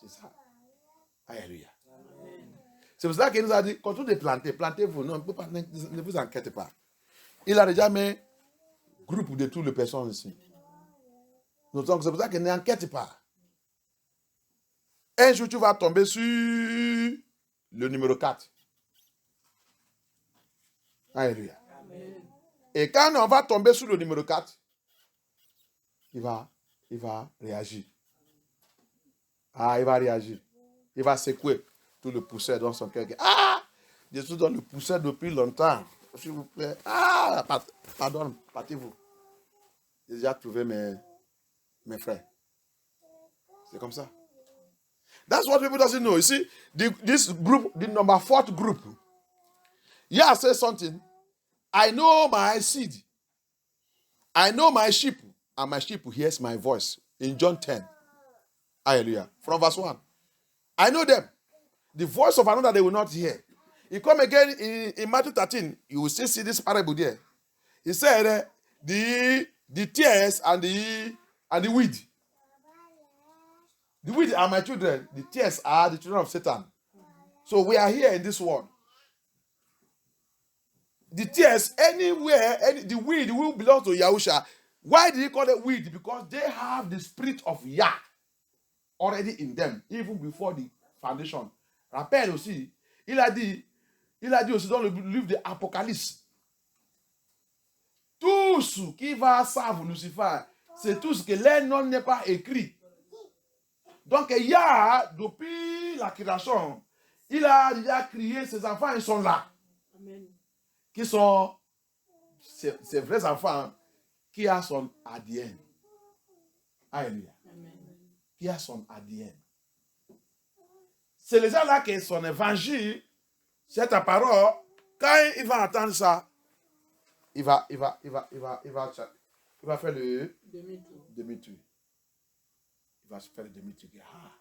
C'est ça. Alléluia. C'est pour ça qu'il nous a dit, continuez de planter, plantez-vous. Non, ne vous inquiétez pas. Il a déjà mis groupe de toutes les personnes ici. Donc c'est pour ça qu'il n'inquiète pas. Un jour, tu vas tomber sur le numéro 4. Alléluia. Amen. Et quand on va tomber sur le numéro 4, il va réagir. Il va réagir. Il va secouer tout le poussière dans son cœur. Je suis dans le poussière depuis longtemps. S'il vous plaît. Pardon, partez-vous. J'ai déjà trouvé mes frères. C'est comme ça. That's what people doesn't know. You see, this group, the number 4th group, Yah says something. I know my seed. I know my sheep, and my sheep hears my voice. In John 10. Hallelujah. From verse 1. I know them. The voice of another they will not hear. You come again in Matthew 13, you will still see this parable there. He said, the tears and the weed. The weed are my children. The tears are the children of Satan. So we are here in this world. The tears, anywhere, the weed will belong to Yahusha. Why did he call it weed? Because they have the spirit of Yah already in them, even before the foundation. Rappelle aussi, il a dit aussi dans le livre de l'Apocalypse, tous qui va savent Lucifer, c'est tout ce que leur nom n'est pas écrit. Donc, Yah, depuis la création, il a déjà créé ses enfants, ils sont là. Amen. Qui sont ces vrais enfants qui a son ADN. Alléluia. Qui a son ADN. C'est les gens-là que son évangile C'est ta parole. Quand il va entendre ça, il va faire le demi-tour. Il va se faire le demi-tour. Ah,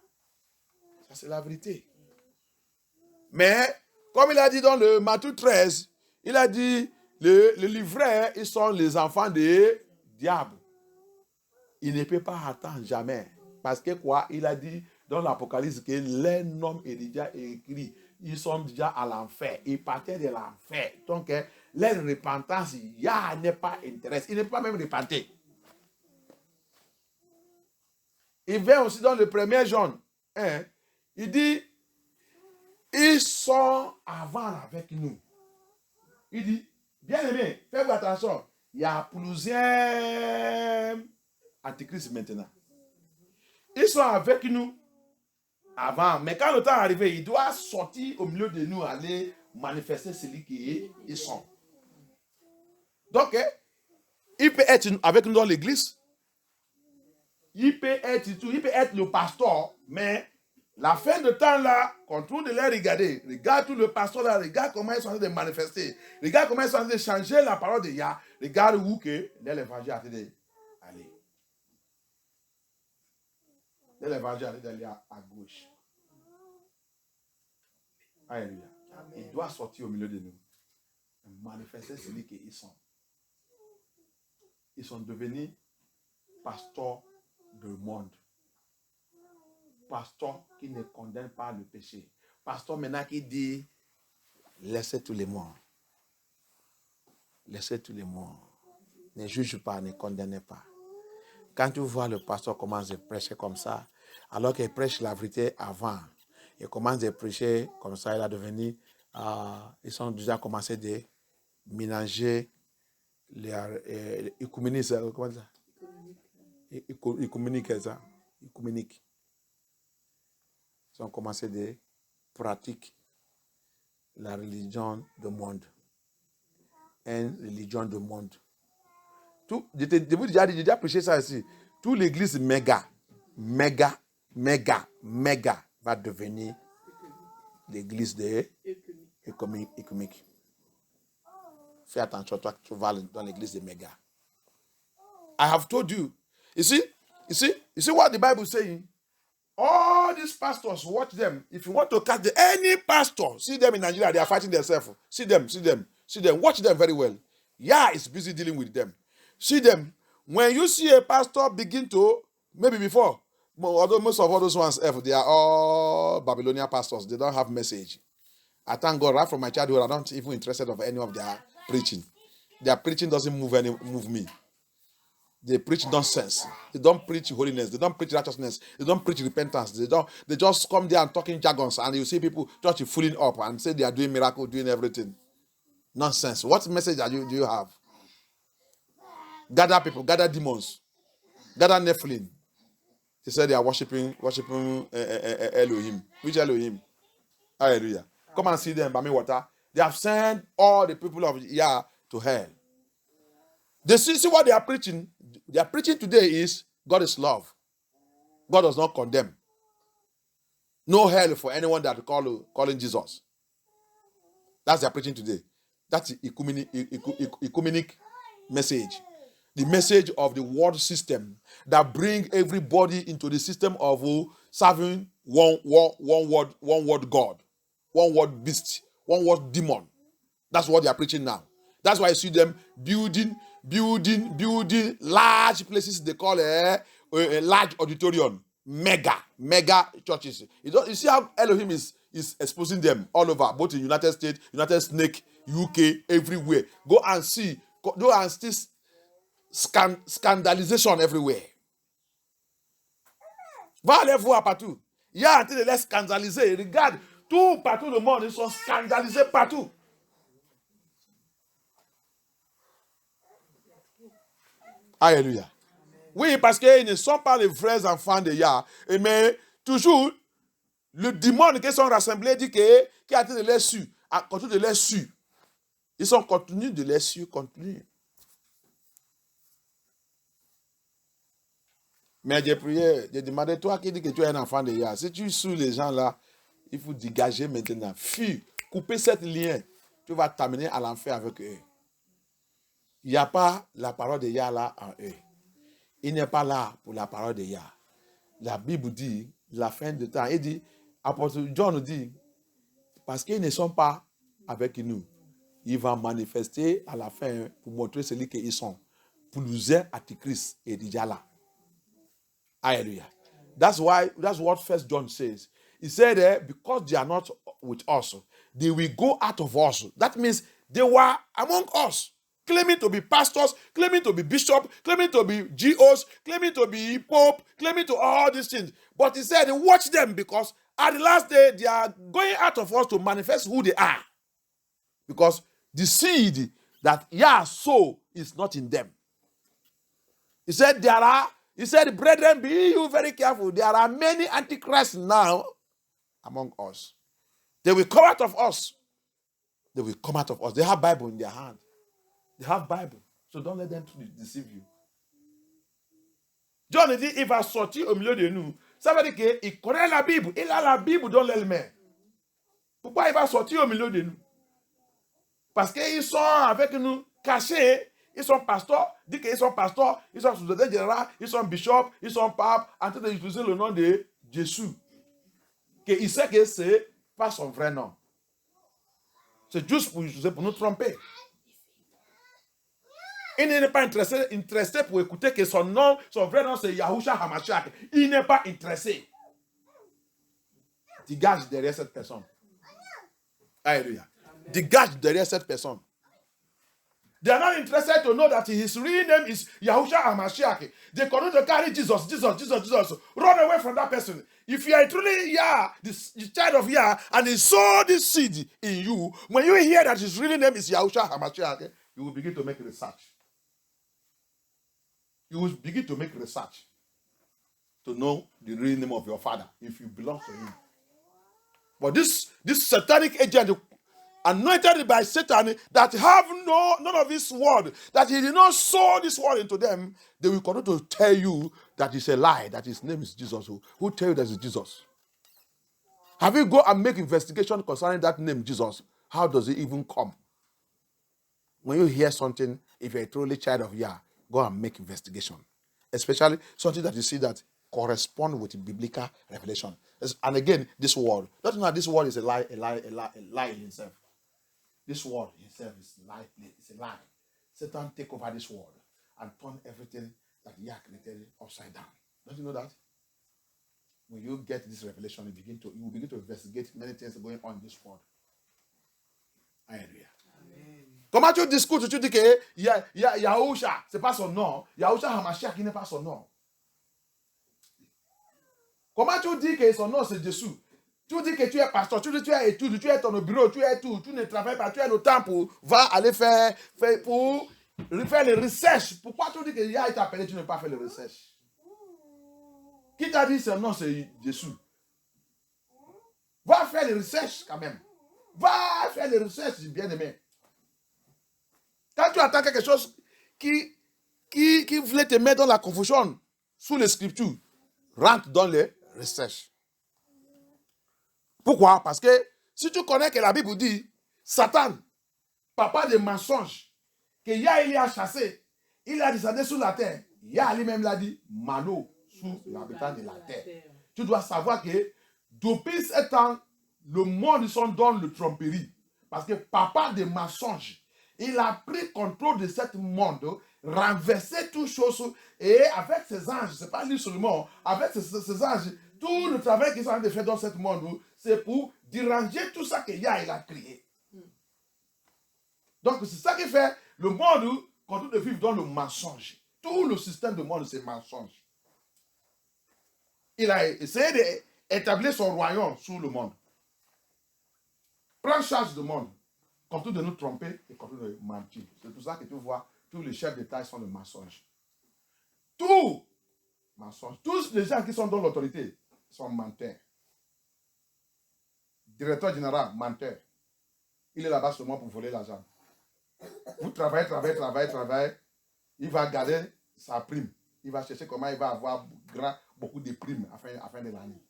ça c'est la vérité. Mais, comme il a dit dans le Matthieu 13, il a dit, le livret, ils sont les enfants des diables. Il ne peut pas attendre jamais. Parce que quoi? Il a dit dans l'Apocalypse que les noms est déjà écrit. Ils sont déjà à l'enfer. Ils partaient de l'enfer. Donc, leur repentance, il n'est pas intéressé. Il n'est pas même repenté. Il vient aussi dans le 1er Jean. Hein, il dit, ils sont avant avec nous. Il dit, bien aimé, faites attention. Il y a plusieurs antichrists maintenant. Ils sont avec nous avant. Mais quand le temps est arrivé, il doit sortir au milieu de nous, aller manifester celui qu'ils sont. Donc, il peut être avec nous dans l'église. Il peut être le pasteur, mais la fin de temps là, contrôle de les regarder. Regarde tout le pasteur là, regarde comment ils sont en train de manifester. Regarde comment ils sont en train de changer la parole de Yah. Regarde où que l'évangile a été d'aller. L'évangile a été d'aller à gauche. Alléluia. Il doit sortir au milieu de nous. Manifester celui qu'ils sont. Ils sont devenus pasteurs du monde. Pasteur qui ne condamne pas le péché. Pasteur maintenant qui dit, laissez tous les morts. Laissez tous les morts. Ne juge pas, ne condamnez pas. Quand tu vois le pasteur commence à prêcher comme ça, alors qu'il prêche la vérité avant, il commence à prêcher comme ça, il a devenu, ils ont déjà commencé à mélanger les écuméniques, comment ça? Écuménique. Ils ont commencé de pratiquer la religion du monde. Une religion du monde. J'ai déjà prêché ça ici. Toute l'église méga va devenir l'église de écuménique. Fais attention, toi, tu vas dans l'église de méga. I have told you. You see what the Bible is saying? All these pastors, watch them. If you want to catch any pastor, see them in Nigeria, they are fighting themselves. See them. Watch them very well. Yah is busy dealing with them. See them. When you see a pastor begin to, maybe before, although most of all those ones, they are all Babylonian pastors. They don't have message. I thank God, right from my childhood, I'm not even interested of any of their preaching. Their preaching doesn't move me. They preach nonsense. They don't preach holiness. They don't preach righteousness. They don't preach repentance. They just come there and talking jargons, and you see people church fooling up and say they are doing miracles, doing everything. Nonsense. What message do you have? Gather people, gather demons, gather Nephilim. They said they are worshiping Elohim. Which Elohim? Hallelujah. Come and see them by me water. They have sent all the people of Yah to hell. They see what they are preaching. They are preaching today is God is love. God does not condemn. No hell for anyone that calling Jesus. That's their preaching today. That's the ecumenic message. The message of the world system that bring everybody into the system of serving one word God, one word beast, one word demon. That's what they are preaching now. That's why I see them building large places they call a large auditorium, mega churches. You see how Elohim is exposing them all over, both in United States, United Snake, UK, everywhere. Go and see scandalisation everywhere. Va aller voir partout. Il y a en train de les scandaliser. Regarde, tout partout le monde, ils sont scandalisés partout. Alléluia. Oui, parce qu'ils ne sont pas les vrais enfants de Yah. Mais toujours, le démon qui sont rassemblés dit qu'il est en train de les suivre. Continue de les suivre. Ils sont continus de les suivre, continue. Mais j'ai prié, j'ai demandé, toi qui dis que tu es un enfant de Yah, si tu suis les gens là, il faut dégager maintenant. Fuis. couper cette lien, tu vas t'amener à l'enfer avec eux. Il n'y a pas la parole de Yah là en eux. Il n'est pas là pour la parole de Yah. La Bible dit, la fin de temps, il dit, apôtre John dit, parce qu'ils ne sont pas avec nous, il va manifester à la fin pour montrer celui qu'ils sont. Pour nous aider à Christ et déjà là. Hallelujah. That's what First John says. He said that because they are not with us, they will go out of us. That means they were among us, claiming to be pastors, claiming to be bishop, claiming to be GOs, claiming to be pope, claiming to all these things. But he said, watch them because at the last day, they are going out of us to manifest who they are. Because the seed that Yah sow is not in them. He said, brethren, be you very careful. There are many antichrists now among us. They will come out of us. They will come out of us. They have Bible in their hand. They have Bible. So don't let them deceive you. John dit, il va sortir au milieu de nous. Ça veut dire qu'il connaît la Bible. Il a la Bible dans les mains. Pourquoi il va sortir au milieu de nous? Parce qu'ils sont avec nous cachés. Ils sont pasteurs, dit qu'ils sont pasteurs, ils sont sous-secrétaires généraux, ils sont bishops, ils sont papes, en train d'utiliser le nom de Jésus. Il sait que ce n'est pas son vrai nom. C'est juste pour nous tromper. Il n'est pas intéressé pour écouter que son nom, son vrai nom, c'est Yahushua Hamashiach. Il n'est pas intéressé. Dégage derrière cette personne. Alléluia. Dégage derrière cette personne. They are not interested to know that his real name is Yahushua HaMashiach. They continue to carry Jesus. Run away from that person. If you are truly Yah, the child of Yah, and he saw this seed in you, when you hear that his real name is Yahushua HaMashiach, you will begin to make research. You will begin to make research to know the real name of your father, if you belong to him. But this satanic agent, anointed by Satan, that have none of his word, that he did not sow this word into them, they will continue to tell you that it's a lie, that his name is Jesus. Who tell you that it's Jesus? Have you go and make investigation concerning that name, Jesus? How does it even come? When you hear something, if you're a truly child of Yah, go and make investigation. Especially something that you see that correspond with biblical revelation. And again, this word. Don't you know this word is a lie in itself. This word itself is lie. It's a lie. Satan take over this word and turn everything that Yah created upside down. Don't you know that? When you get this revelation, you will begin to investigate many things going on in this world. Hallelujah. Comment tu discutes, tu dis que Yahushua, ce n'est pas son nom. Yahushua HaMashiach, qui n'est pas son nom. Comment tu dis que son nom c'est Jésus? Tu dis que tu es pasteur, tu dis que tu es étude, tu es ton bureau, tu es tout, tu ne travailles pas, tu as le temps pour aller faire les recherches. Pourquoi tu dis que Yah t'a appelé, tu n'as pas fait les recherches? Qui t'a dit son nom c'est Jésus? Va faire les recherches quand même. Va faire les recherches, bien aimé. Quand tu attends quelque chose qui voulait te mettre dans la confusion sous les scriptures, rentre dans les recherches. Pourquoi? Parce que si tu connais que la Bible dit, Satan, papa des mensonges, que Yah il a chassé, il a descendu sur la terre. Yah lui-même l'a dit, Malo, sous l'habitant de la terre. Tu dois savoir que depuis ce temps, le monde ils sont dans le tromperie. Parce que papa des mensonges, il a pris contrôle de ce monde, renversé toutes choses, et avec ses anges, c'est pas lui seulement, avec ses anges, tout le travail qu'ils sont en train de faire dans ce monde, c'est pour déranger tout ça que Yah il a créé. Donc c'est ça qui fait le monde continue de vivre dans le mensonge. Tout le système du monde, c'est mensonge. Il a essayé d'établir son royaume sur le monde. Prends charge du monde. Continue de nous tromper et continue de mentir. C'est pour ça que tu vois, tous les chefs d'État sont des mensonges. Tous mensonges. Tous les gens qui sont dans l'autorité sont menteurs. Directeur général, menteur. Il est là-bas seulement pour voler l'argent. Vous travaillez. Il va garder sa prime. Il va chercher comment il va avoir beaucoup de primes à fin de l'année.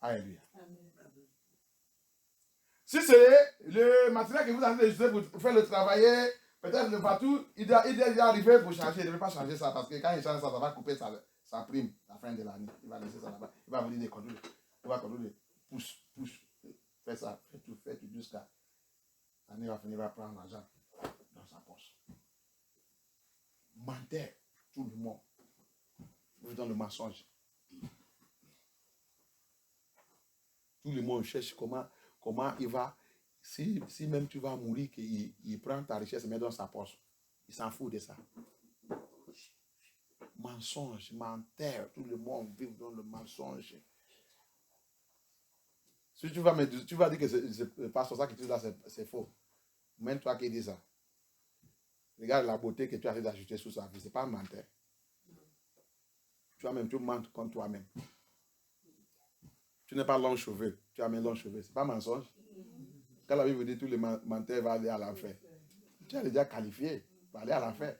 Alléluia. Si c'est le matériel que vous avez utilisé pour faire le travailler, peut-être le partout, il doit arriver pour changer. Il ne veut pas changer ça parce que quand il change ça, ça va couper sa prime à la fin de l'année. Il va laisser ça là-bas. Il va venir des contrôles. Il va contrôler. Pousse. Fais ça. Fais tout jusqu'à l'année va finir, il va prendre l'argent dans sa poche. Menteur, tout le monde. Vous dans le mensonge. Tout le monde cherche comment il va. Si même tu vas mourir, qu'il prend ta richesse et met dans sa poche, il s'en fout de ça. Mensonge, menteur, tout le monde vit dans le mensonge. Si tu vas dire que c'est le pasteur ça que tu dis là, c'est faux. Même toi qui dis ça. Regarde la beauté que tu as d'ajouter sur sa vie. Ce n'est pas un menteur. Tu mentes contre toi-même. Tu n'es pas long cheveux. Tu as mis long cheveux. Ce n'est pas un mensonge. Quand la Bible dit tous les menteurs vont aller à l'enfer. Tu es déjà qualifié pour aller à l'enfer.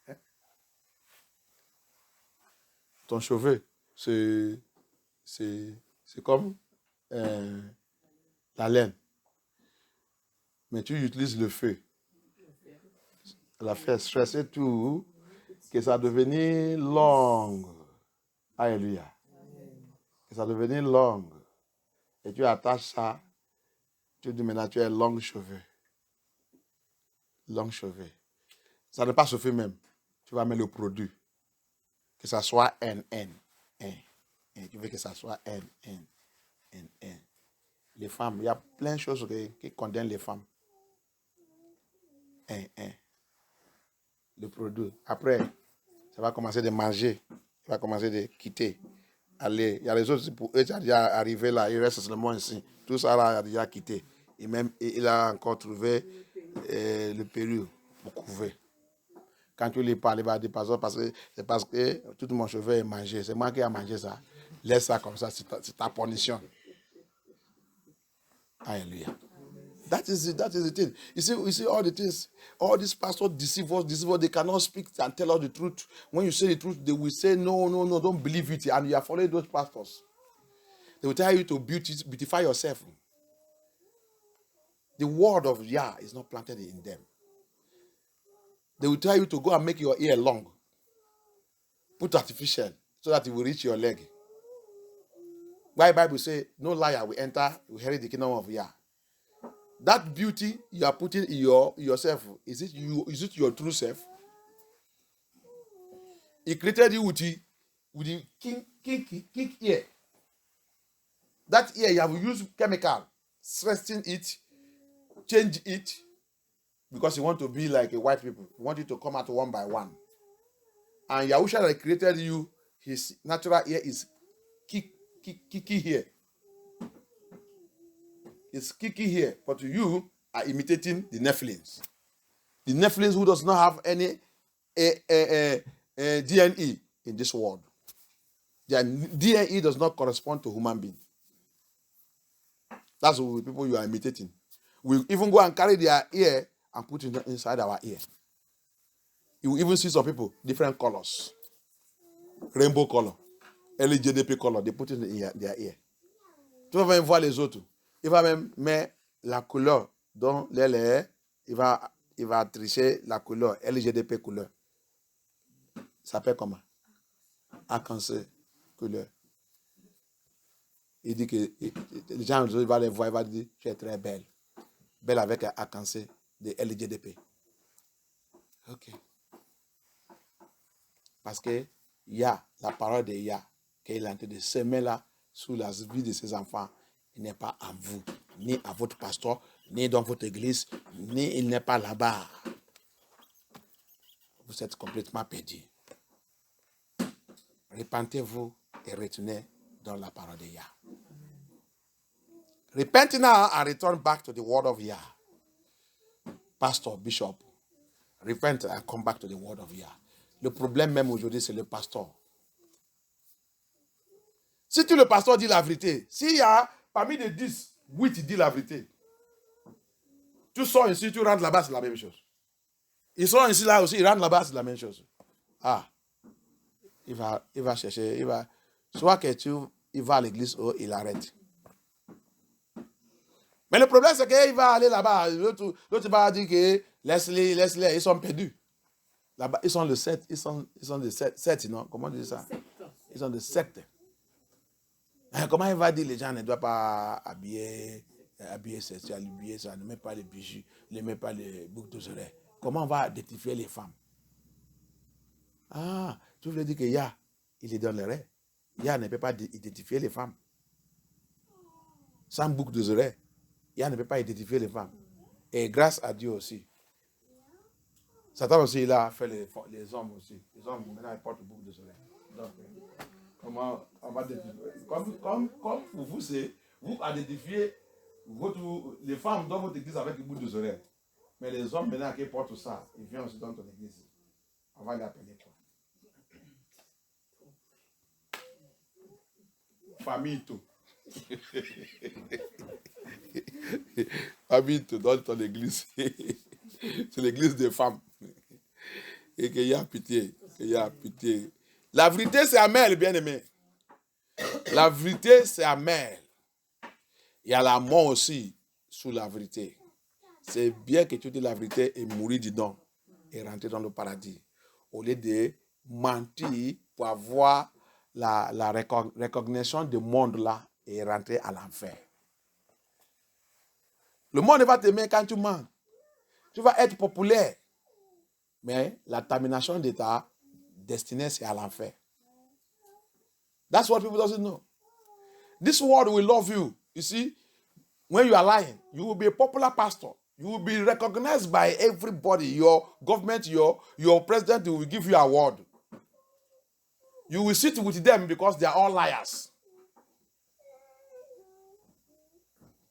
Hein? Ton cheveu, c'est comme la laine. Mais tu utilises le feu. La faire stresser tout, que ça devenir long. Alléluia. Que ça devenir long. Et tu attaches ça. Tu dis maintenant tu as long cheveux. Long cheveux. Ça n'est pas se fait même. Tu vas mettre le produit. Que ça soit N. Tu veux que ça soit N. Les femmes, il y a plein de choses qui condamnent les femmes. Le produit. Après, ça va commencer de manger. Ça va commencer de quitter. Aller. Il y a les autres, pour eux, qui sont déjà arrivés là, il reste seulement ici. Tout ça là, il a déjà quitté. Et même, il a encore trouvé le Pérou pour couvrir. Quand tu lui parles, il va dire, c'est parce que tout mon cheveu est mangé. C'est moi qui ai mangé ça. Laisse ça comme ça, c'est ta punition. Alléluia. That is the thing. You see all the things, all these pastors deceive us, they cannot speak and tell us the truth. When you say the truth, they will say, no, don't believe it. And you are following those pastors. They will tell you to beautify yourself. The word of Yah is not planted in them. They will tell you to go and make your ear long. Put artificial so that it will reach your leg. Why the Bible say, no liar will inherit the kingdom of Yah. That beauty you are putting in yourself, is it your true self? He created you with the kink ear. That ear, you have used chemical, stressing it, change it, because you want to be like a white people. You want you to come out one by one. And Yahusha that created you, his natural ear is kiki here. It's kiki here, but you are imitating the Nephilims. The Nephilims who does not have any DNA in this world. Their DNA does not correspond to human being. That's the people you are imitating. We even go and carry their ear and put it inside our ear. You will even see some people, different colors. Rainbow color, LGDP color, they put it in their ear. Tu vas même voir les autres. Il va même mettre la couleur dont l'air, il va tricher la couleur, LGDP couleur. Ça s'appelle comment? Arc-en-ciel couleur. Il dit que les gens vont les voir, il va dire, tu es très belle. Belle avec un arc-en-ciel de LGDP. Ok. Parce que il y a la parole de Yah qu'il est en train de semer là sous la vie de ses enfants. Il n'est pas à vous, ni à votre pasteur, ni dans votre église, ni il n'est pas là-bas. Vous êtes complètement perdus. Repentez-vous et retournez dans la parole de Yah. Repent now and return back to the word of Yah. Pastor, bishop, repent and come back to the word of Yah. Le problème même aujourd'hui, c'est le pasteur. Si le pasteur dit la vérité, s'il y a parmi les 10, 8 dit la vérité, tu sors ici, tu rentres là-bas, c'est la même chose. Ils sont ici, là aussi, ils rentrent là-bas, c'est la même chose. Ah, il va chercher, soit que il va à l'église, il arrête. Mais le problème, c'est qu'il va aller là-bas. L'autre va dire que laisse-les, ils sont perdus. Là-bas, ils sont le 7, ils sont de 7, non? Comment on dit ça? Ils sont de secte. Comment il va dire les gens ne doivent pas habiller sexuel, habiller ça, ne met pas les bijoux, ne met pas les boucles d'oreilles. Comment on va identifier les femmes? Ah, tu voulais dire que Yah, il les donnerait. Yah ne peut pas identifier les femmes. Sans boucle d'oreilles, Yah ne peut pas identifier les femmes. Et grâce à Dieu aussi. Satan aussi, il a fait les hommes aussi. Les hommes, maintenant, ils portent boucle d'oreilles. Donc, comment on va identifier? Comme vous, c'est, vous identifiez les femmes dans votre église avec une boucle d'oreilles. Mais les hommes, maintenant, qui portent ça, ils viennent aussi dans ton église. On va les appeler quoi? Famille tout. Famille tout dans ton église. C'est l'église des femmes. Et qu'il y a pitié. Qu'il y a pitié. La vérité, c'est amer, bien-aimé. La vérité, c'est amer. Il y a la mort aussi sous la vérité. C'est bien que tu dis la vérité et mourir dedans et rentrer dans le paradis. Au lieu de mentir pour avoir la reconnaissance du monde là et rentrer à l'enfer. Le monde va t'aimer quand tu mens. Tu vas être populaire. Mais la termination de ta destinée, c'est à l'enfer. That's what people don't know. This world will love you. You see, when you are lying, you will be a popular pastor. You will be recognized by everybody. Your government, your president will give you an award. You will sit with them because they are all liars.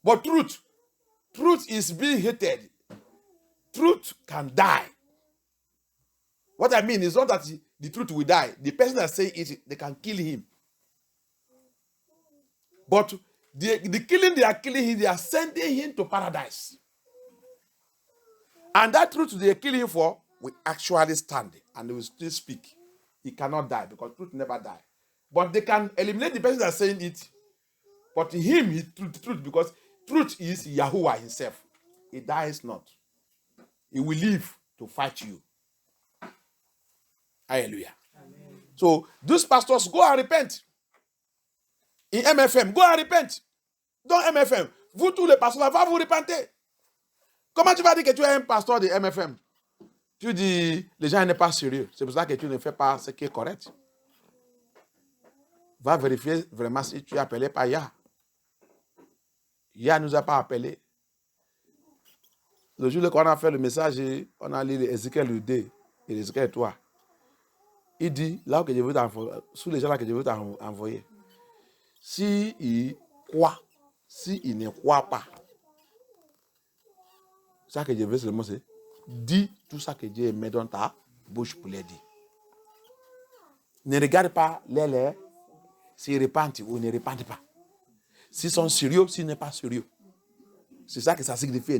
But truth is being hated. Truth can die. What I mean is not that the truth will die. The person that say it, they can kill him. But the killing they are killing him, they are sending him to paradise. And that truth they are killing him for will actually stand and they will still speak. He cannot die because truth never dies. But they can eliminate the person that is saying it. But him, he truth because truth is Yahuwah himself. He dies not. He will live to fight you. Hallelujah. Amen. So those pastors, go and repent. In MFM, go and repent. Dans MFM, vous tous les pasteurs, va vous repenter. Comment tu vas dire que tu es un pasteur de MFM? Tu dis, les gens ne sont pas sérieux. C'est pour ça que tu ne fais pas ce qui est correct. Va vérifier vraiment si tu es appelé par Yah. Yah ne nous a pas appelés. Le jour où on a fait le message, on a lu Ézéchiel 2 et Ézéchiel 3. Il dit, là où je veux t'envoyer, sous les gens là que je veux t'envoyer, s'ils croient, s'ils ne croient pas, ça que je veux seulement c'est, dis tout ça que Dieu met dans ta bouche pour les dire. Ne regarde pas les lèvres, s'ils repentent ou ne repentent pas. S'ils sont sérieux, s'ils ne sont pas sérieux. C'est ça que ça signifie.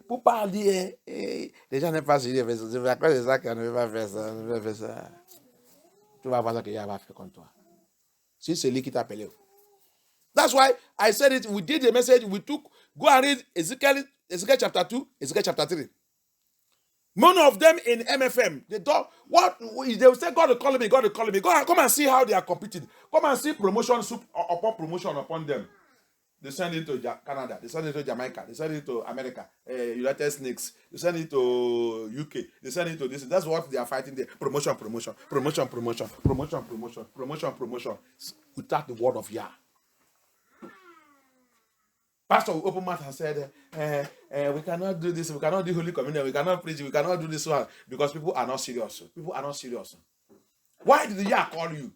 Pour pas dire, les gens n'aiment pas sérieux, c'est à cause de ça qu'on ne veut pas faire ça, ne veut pas faire ça. Tu vas voir ce qu'il va faire contre toi. Si c'est lui qui t'a appelé. That's why I said it, we did the message, we took, go and read Ezekiel chapter 2, Ezekiel chapter 3. None of them in MFM, they will say, God will call me, God will call me. Come and see how they are competing. Come and see promotion upon promotion upon them. They send it to Canada, they send it to Jamaica, they send it to America, United States, they send it to UK, they send it to this. That's what they are fighting there. Promotion. Without the word of Yah. Pastor will open mouth and said, we cannot do this, we cannot do Holy Communion, we cannot preach, we cannot do this one, because people are not serious. People are not serious. Why did Yah call you?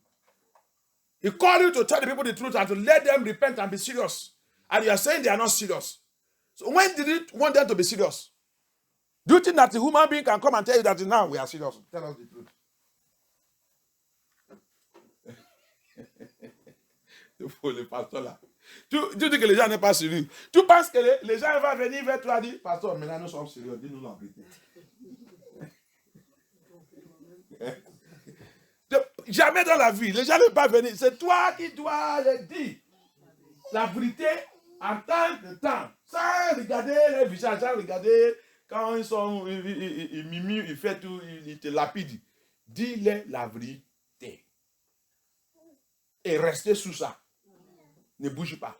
He called you to tell the people the truth and to let them repent and be serious. And you are saying they are not serious. So when did you want them to be serious? Do you think that a human being can come and tell you that now we are serious? Tell us the truth. Le pasteur là. Tu dis que les gens n'est pas sérieux. Tu penses que les gens vont venir vers toi et dire, pasteur, maintenant nous sommes sérieux, dis-nous la vérité. Jamais dans la vie, les gens ne peuvent pas venir. C'est toi qui dois les dire la vérité en temps de temps. Sans regarder les visages, sans regarder quand ils sont, ils miment, ils font tout, ils te lapident. Dis-les la vérité. Et restez sous ça. Ne bouge pas.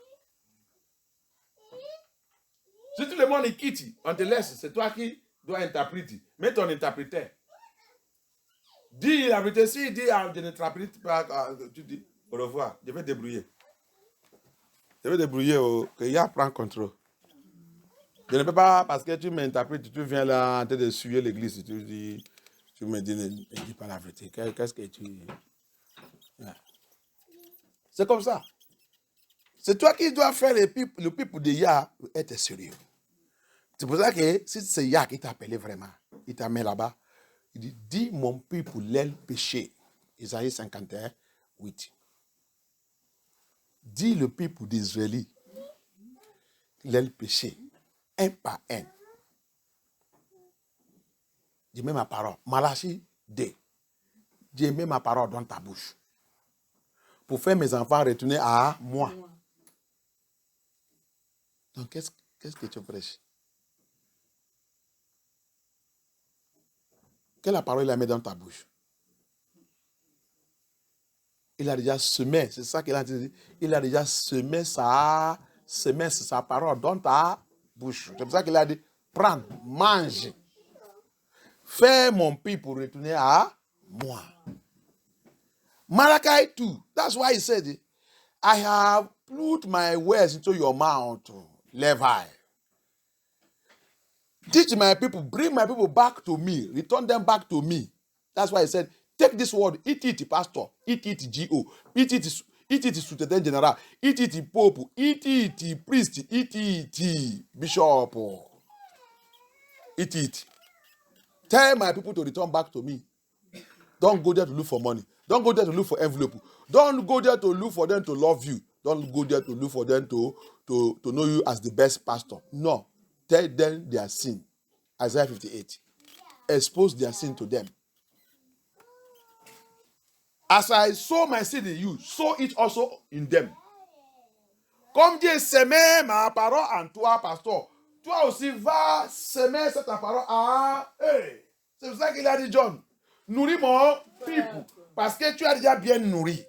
Si tout le monde est quitte, on te laisse, c'est toi qui dois interpréter. Mets ton interpréteur. Dis la vérité. Si il dit, je n'interprète pas, tu dis, au revoir, je vais débrouiller. Je vais débrouiller, que Yah prend contrôle. Je ne peux pas, parce que tu m'interprètes, tu viens là en train de suivre l'église, tu me dis, ne dis pas la vérité. Qu'est-ce que tu... Yeah. C'est comme ça. C'est toi qui dois faire le people de Yah être sérieux. C'est pour ça que si c'est Yah qui t'a appelé vraiment, il t'a mis là-bas, il dit, dis mon peuple leur péché. Isaïe 51, 8. Dis le peuple d'Israël leur péché, un par un. Je mets ma parole. Malachie 2. Je mets ma parole dans ta bouche. Pour faire mes enfants retourner à moi. Donc, qu'est-ce que tu prêches? Quelle parole il a mis dans ta bouche? Il a déjà semé, c'est ça qu'il a dit. Il a déjà semé sa parole dans ta bouche. C'est pour ça qu'il a dit, prends, mange. Fais mon pays pour retourner à moi. Malachi 2. That's why he said, I have put my words into your mouth, Levi. Teach my people, bring my people back to me, return them back to me. That's why he said, take this word, eat it, pastor, eat it, G.O., eat it, Superintendent General, eat it, Pope, eat it, priest, eat it, Bishop, eat it. Tell my people to return back to me. Don't go there to look for money. Don't go there to look for envelope. Don't go there to look for them to love you. Don't go there to look for them to know you as the best pastor. No. Tell them their sin. Isaiah 58. Expose their sin to them. As I sow my seed in you, sow it also in them. Comme Dieu semé ma parole en toi, pasteur, toi aussi va semer cette parole à eux. C'est pour ça qu'il a dit, John, nourris mon people. Parce que tu as déjà bien nourri.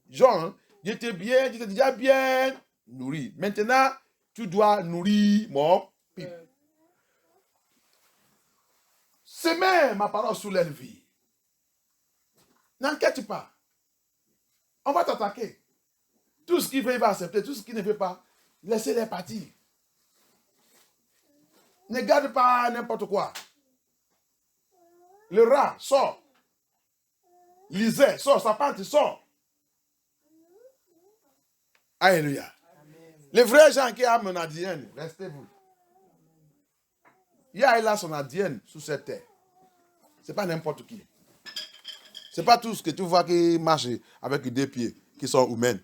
John, tu t'es déjà bien nourri. Maintenant, tu dois nourrir mon people. Semer ma parole sous leur vie. N'inquiète pas. On va t'attaquer. Tout ce qui veut, il va accepter. Tout ce qui ne veut pas, laissez-les partir. Ne garde pas n'importe quoi. Le rat sort. Lisez, sort. Sa pente sort. Alléluia. Les vrais gens qui ont un ADN, restez-vous. Il a son ADN sous cette terre. Ce n'est pas n'importe qui. Ce n'est pas tout ce que tu vois qui marche avec des pieds qui sont humains.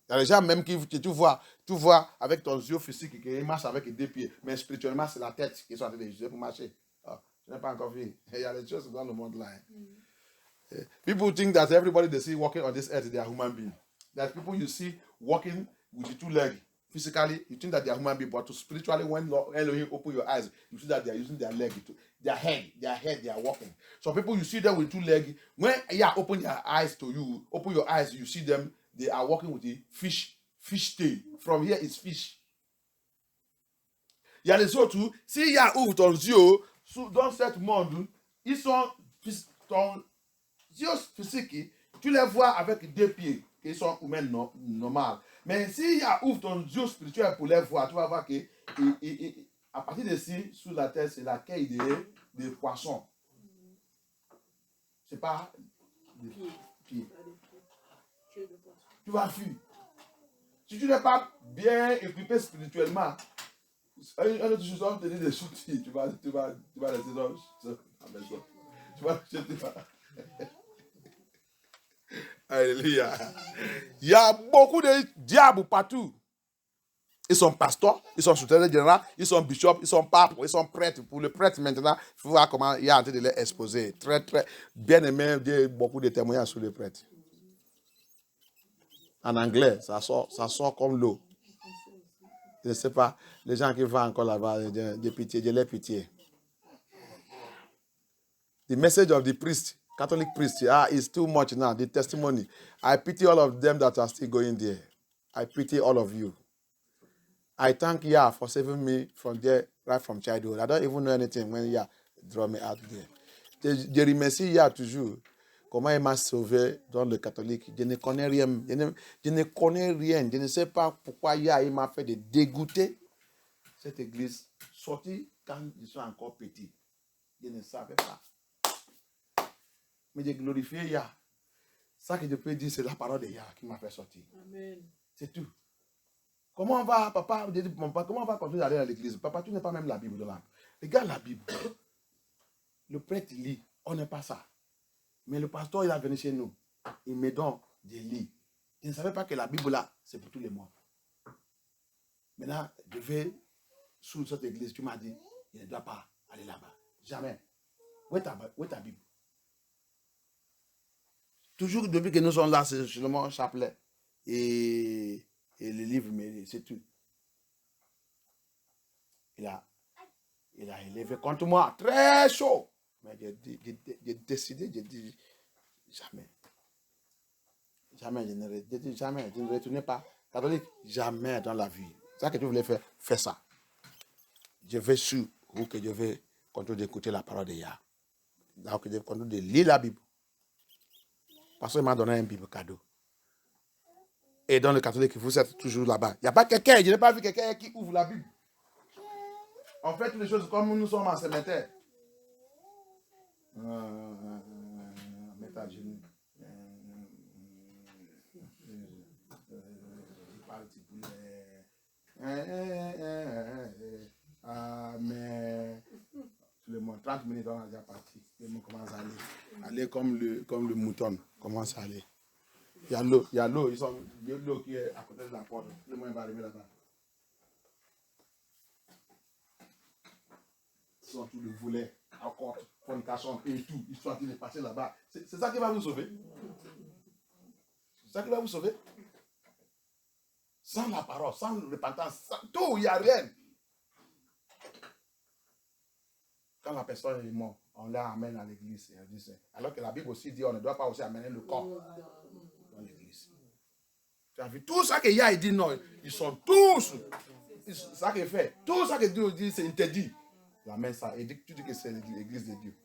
Il y a des gens même que tu vois avec ton yeux physique qui marche avec des pieds, mais spirituellement, c'est la tête qui est en train de utiliser pour marcher. Oh, je n'ai pas encore vu. Il y a des choses dans le monde là. People think that everybody they see walking on this earth, they are human beings. There's people you see walking with the two legs. Physically, you think that they are human beings, but spiritually, when Elohim open your eyes, you see that they are using their leg, their head, they are walking. Some people, you see them with two legs. When open their eyes to you, open your eyes, you see them, they are walking with the fish tail. From here is fish. Il y a les autres, si y a ouvre ton yeux, dans ce monde, ils sont, ton yeux physique, tu les vois avec deux pieds, qui sont humains normaux. Mais si y a ouvre ton yeux spirituel pour les voir, tu vas voir que à partir de ici, sous la terre, c'est la quille des poissons. C'est pas des pieds. Tu vas fuir. Si tu n'es pas bien équipé spirituellement, un autre chose, on te dit des soutiens, tu vas rester dans la maison. Tu vas. Alléluia. Il y a beaucoup de diables partout. Ils sont pasteurs, ils sont secrétaires généraux, ils sont bishops, ils sont papes, ils sont prêtres. Pour le prêtre, maintenant, il faut voir comment il est en train de les exposer. Très, très bien aimé, beaucoup de témoignages sur les prêtres. En anglais, ça sort comme l'eau. Je ne sais pas, les gens qui vont encore là-bas, de pitié, de leur pitié. The message of the priest, Catholic priest, is too much now. The testimony. I pity all of them that are still going there. I pity all of you. I thank Yah for saving me from there, right from childhood. I don't even know anything when Yah draw me out there. Je remercie Yah toujours. Comment il m'a sauvé dans le catholique. Je ne connais rien. Je ne connais rien. Je ne sais pas pourquoi Yah il m'a fait de dégoûter cette église. Sorti quand je suis encore petit. Je ne savais pas. Mais j'ai glorifié Yah. Ça que je peux dire, c'est la parole de Yah qui m'a fait sortir. Amen. C'est tout. Comment on va, papa, j'ai dit, mon papa, comment on va continuer d'aller à l'église? Papa, tu n'as pas même la Bible de là. Regarde la Bible. Le prêtre lit. On n'est pas ça. Mais le pasteur, il est venu chez nous. Il me donne des livres. Je ne savais pas que la Bible là, c'est pour tous les mois. Maintenant, je vais sous cette église. Tu m'as dit, il ne doit pas aller là-bas. Jamais. Où est ta Bible? Toujours depuis que nous sommes là, c'est seulement un chapelet et les livres, mais c'est tout. Il a élevé contre moi, très chaud. Mais j'ai décidé, j'ai dit, jamais, je ne retourne pas catholique, jamais dans la vie. C'est ça que tu voulais faire, fais ça. Je vais sur ou que je vais continuer d'écouter la parole de Yah. Donc, je vais continuer de lire la Bible. Parce qu'il m'a donné un Bible cadeau. Et dans le catholique, vous êtes toujours là-bas. Il n'y a pas quelqu'un, je n'ai pas vu quelqu'un qui ouvre la Bible. On fait toutes les choses comme nous sommes en cimetière. Mets à genoux. Amen. Tout le monde, 30 minutes, on est déjà parti. Le monde commence à aller. Aller comme le mouton. Commence à aller. Il y a l'eau. Il y a l'eau qui est à côté de la porte. Le monde va arriver là-bas. Ils sont tous les volets, encore, fornication et tout. Ils sont en train de passer là-bas. C'est ça qui va vous sauver. C'est ça qui va vous sauver. Sans la parole, sans repentance, sans tout, il n'y a rien. Quand la personne est morte, on l'amène à l'église. Alors que la Bible aussi dit on ne doit pas aussi amener le corps dans l'église. Tu as vu tout ça que Yah dit non, ils sont tous. Ça qu'il fait, tout ça que Dieu dit, c'est interdit. Il amène ça et tu dis que c'est l'église de Dieu.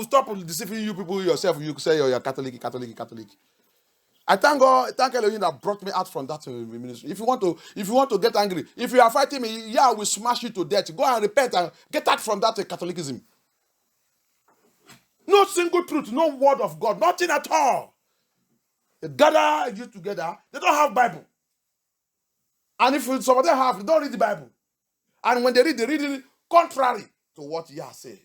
Stop deceiving you people yourself. You say you're Catholic. I thank God, thank Elohim that brought me out from that ministry. If you want to get angry, if you are fighting me, Yah will smash you to death. Go and repent and get out from that Catholicism. No single truth, no word of God, nothing at all. They gather you together, they don't have Bible. And if some of them have, they don't read the Bible. And when they read it contrary to what Yah says.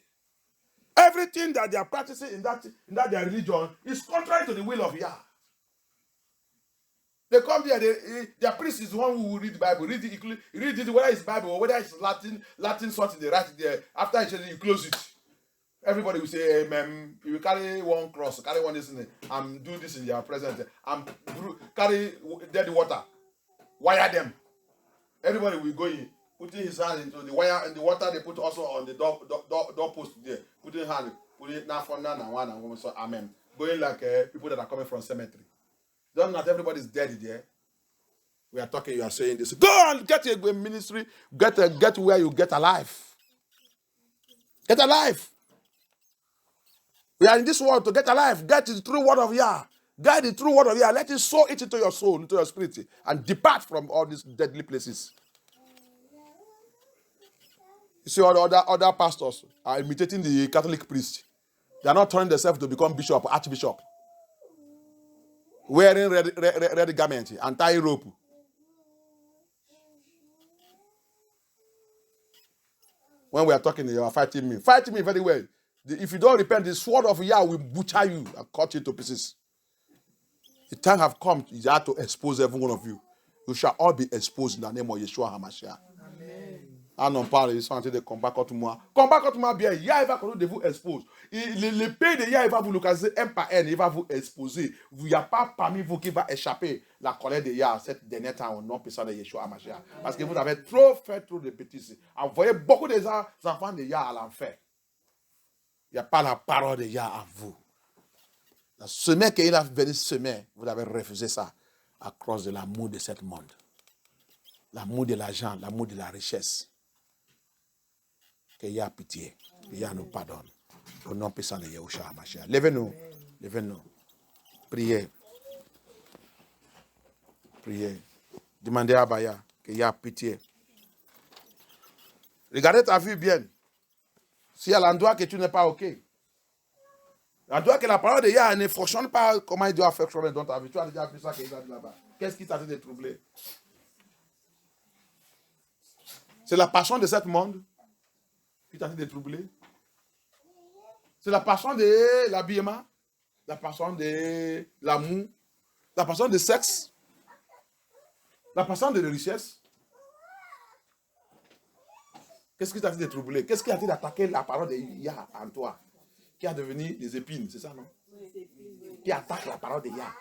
Everything that they are practicing in that their religion is contrary to the will of Yah. They come there, their priest is the one who will read the Bible. Read it, whether it's Bible or whether it's Latin something they write there. After you close it. Everybody will say, amen. You will carry one cross, carry one this and do this in their presence. And carry dead water. Wire them. Everybody will go in, putting his hand into the wire and the water they put also on the door post there. Putting hand, put it now for now and one and woman. So amen. Going like people that are coming from cemetery. Not everybody is dead there. We are talking, you are saying this. Go and get a ministry, get where you get alive. Get alive. We are in this world to get alive. Get the true word of Yah. Get the true word of Yah. Let it sow it into your soul, into your spirit, and depart from all these deadly places. You see, all the other pastors are imitating the Catholic priest. They are not turning themselves to become bishop or archbishop. Wearing red garment and tie rope. When we are talking, you are fighting me. Fight me very well. If you don't repent, the sword of Yah will butcher you and cut you to pieces. The time have come, you have to expose every one of you. You shall all be exposed in the name of Yeshua HaMashiach. Ah non, parle, ils sont en train de combattre contre moi. Combat contre moi bien. Yah, il va continuer de vous exposer. Le pays de Yah, il va vous localiser un par un. Il va vous exposer. Il n'y a pas parmi vous qui va échapper la colère de Yah cette dernière temps au nom puissant de Yeshua HaMashiach. Parce que vous avez trop fait trop de bêtises. Envoyez beaucoup des enfants de Yah à l'enfer. Il n'y a pas la parole de Yah à vous. La semence qu'il a venu semer, vous avez refusé ça à cause de l'amour de ce monde. L'amour de l'argent, l'amour de la richesse. Que Yah a pitié, que Yah nous pardonne. Au nom puissant de Yeshua HaMashiach. Levez-nous, levez-nous. Priez. Priez. Demandez à Baya que Yah a pitié. Regardez ta vie bien. Si y a l'endroit que tu n'es pas OK. L'endroit que la parole de Yah ne fonctionne pas, comment il doit fonctionner dans ta vie. Tu as déjà vu ça qu'il a dit là-bas. Qu'est-ce qui t'a fait de troubler? C'est la passion de ce monde qui t'a fait de troubler. C'est la passion de l'habillement, la passion de l'amour, la passion de sexe, la passion de la richesse. Qu'est-ce qui t'a fait de troubler? Qu'est-ce qui a fait d'attaquer la parole de Yah en toi? Qui a devenu des épines, c'est ça, non? Qui attaque la parole de Yah.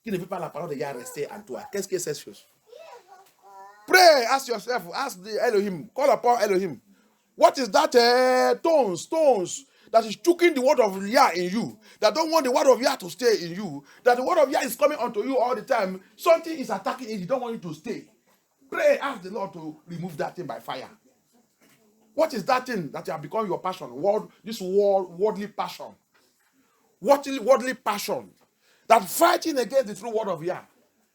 Qui ne veut pas la parole de Yah rester en toi. Qu'est-ce que c'est cette chose? Pray, ask yourself, ask the Elohim, call upon Elohim. What is that stones that is choking the word of Yah in you, that don't want the word of Yah to stay in you, that the word of Yah is coming unto you all the time, something is attacking it, you don't want it to stay. Pray, ask the Lord to remove that thing by fire. What is that thing that has become your passion? Worldly passion. Worldly passion that fighting against the true word of Yah.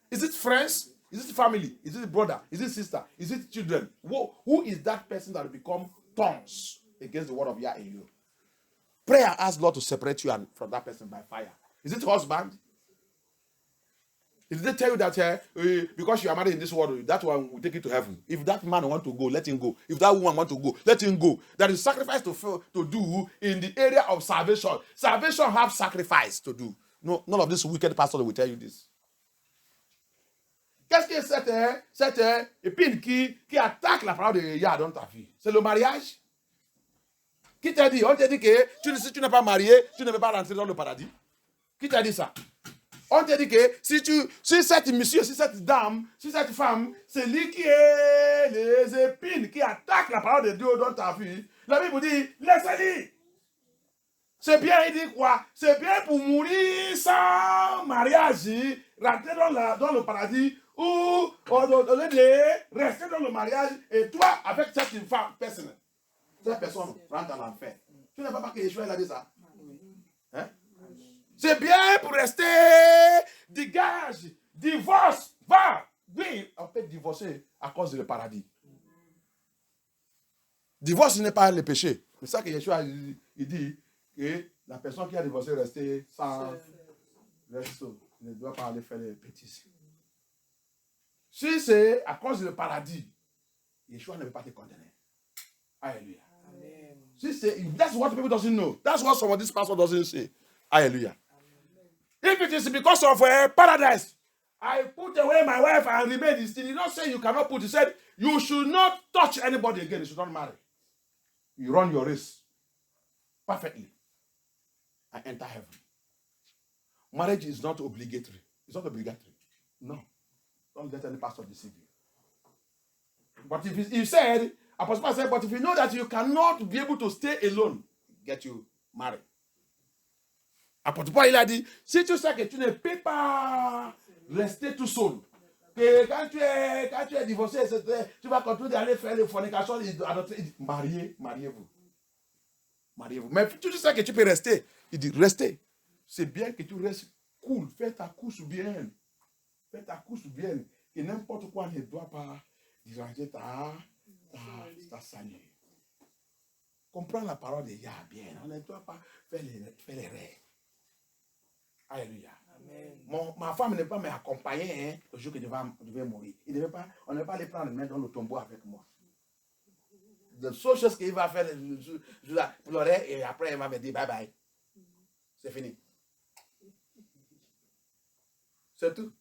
Is it friends? Is it family? Is it brother? Is it sister? Is it children? Who is that person that will become thorns against the word of Yah in you? Pray and ask Lord to separate you from that person by fire. Is it husband? If they tell you that because you are married in this world, that one will take you to heaven. If that man want to go, let him go. If that woman want to go, let him go. There is sacrifice to do in the area of salvation. Salvation have sacrifice to do. No, none of this wicked pastor will tell you this. Qu'est-ce que c'est cette épine qui attaque la parole de Yah dans ta vie? C'est le mariage? Qui t'a dit? On t'a dit que si tu n'es pas marié, tu ne peux pas rentrer dans le paradis. Qui t'a dit ça? On t'a dit que si cette monsieur, si cette dame, si cette femme, c'est lui qui est les épines qui attaquent la parole de Dieu dans ta vie, la Bible dit, laissez-le. C'est bien, il dit quoi? C'est bien pour mourir sans mariage, rentrer dans le paradis, ou au lieu de rester dans le mariage, et toi, avec cette femme, cette personne rentre dans l'enfer. Tu n'as pas que Yeshua a dit ça? Hein? C'est bien pour rester, dégage, divorce, va. Oui, on peut divorcer à cause du paradis. Divorce n'est pas le péché. C'est ça que Yeshua il dit que la personne qui a divorcé rester sans resto ne doit pas aller faire les bêtises. Si c'est à cause du paradis, Yeshua ne veut pas te condamner. Alléluia. Si c'est, that's what people doesn't know. That's what some of this pastor doesn't say. Hallelujah. If it is because of paradise, I put away my wife and remain in sin. He don't say you cannot put. He said you should not touch anybody again. You should not marry. You run your race perfectly and enter heaven. Marriage is not obligatory. It's not obligatory. No. Don't let any pastor deceive you. But if he said, Apostle Paul said, but if you know that you cannot be able to stay alone, get you married. Apôtre Paul, il a dit, si tu sais que tu ne peux pas rester tout seul, que quand tu es divorcé, tu vas continuer d'aller faire les fornications, mariez-vous. Mariez-vous. Mais tu sais que tu peux rester. Il dit, restez. C'est bien que tu restes cool. Fais ta couche bien. Fais ta couche bien. Et n'importe quoi ne doit pas déranger ta salut. Comprends la parole de Yah bien. On ne doit pas faire les rêves. Alléluia. Ma femme ne peut pas m'accompagner le jour que je vais mourir. On ne va pas aller prendre le main dans le tombeau avec moi. La seule chose qu'il va faire, je vais pleurer et après il va me dire bye bye. C'est fini. C'est tout.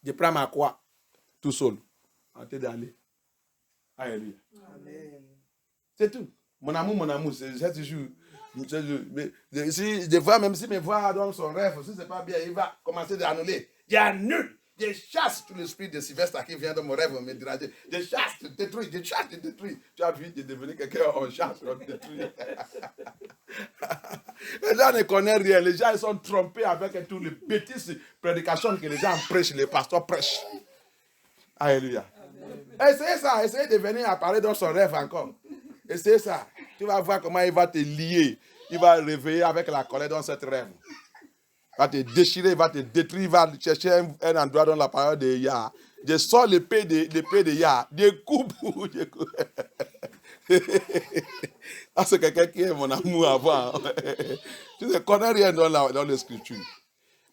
Je prends ma croix, tout seul, en train d'aller. Alléluia. C'est tout. Mon amour, c'est toujours. Si, des fois, même si mes voix dans son rêve, si c'est pas bien, il va commencer à annuler. J'annule. Je chasse tout l'esprit de Sylvestre qui vient dans mon rêve me déranger. Je chasse, je détruis, je chasse, je détruis. Tu as vu de devenir quelqu'un, on chasse, on détruit. Les gens ne connaissent rien. Les gens ils sont trompés avec toutes les bêtises prédications que les gens prêchent, les pasteurs prêchent. Alléluia. Essayez ça, essayez de venir apparaître dans son rêve encore. Essayez ça. Tu vas voir comment il va te lier. Il va réveiller avec la colère dans cette rêve. Il va te déchirer, il va te détruire, il va chercher un endroit dans la parole de Yah. Je sors l'épée de Yah. Je coupe. Ah, c'est quelqu'un qui est mon amour avant. Tu ne connais rien dans l'écriture.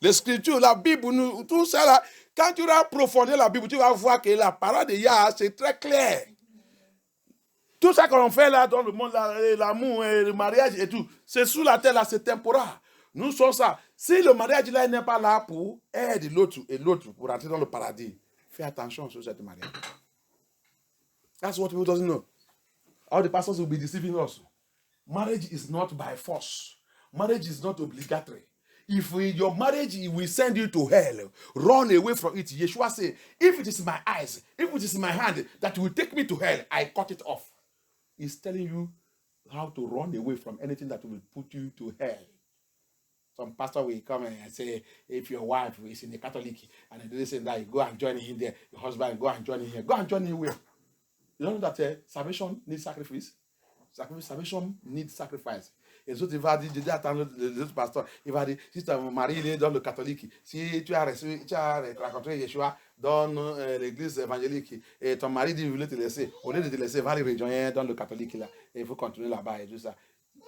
L'écriture, la Bible, tout ça là, quand tu vas approfondir la Bible, tu vas voir que la parole de Yah, c'est très clair. Tout ça qu'on fait là dans le monde, l'amour, le mariage et tout, c'est sous la terre là, c'est temporaire. Nous sommes ça. Si le mariage là n'est pas là pour aider l'autre et l'autre pour entrer dans le paradis, fais attention sur cette mariage. That's what people doesn't know. All the pastors will be deceiving us. Marriage is not by force. Marriage is not obligatory. If your marriage will send you to hell, run away from it. Yeshua said, if it is my eyes, if it is my hand that will take me to hell, I cut it off. He's telling you how to run away from anything that will put you to hell. Some pastor will come and say, if your wife is in the Catholic and they say that, you go and join him there. Your husband, go and join him here. Go and join him where? You don't know that salvation needs sacrifice? Salvation needs sacrifice. Et autres, il va dire, je dis attendre les autres pasteurs, il va dire, si ton mari est dans le catholique, si tu as rencontré Yeshua dans l'église évangélique, et ton mari dit, il voulait te laisser, au lieu de te laisser, va aller rejoindre dans le catholique là, et il faut continuer là-bas et tout ça.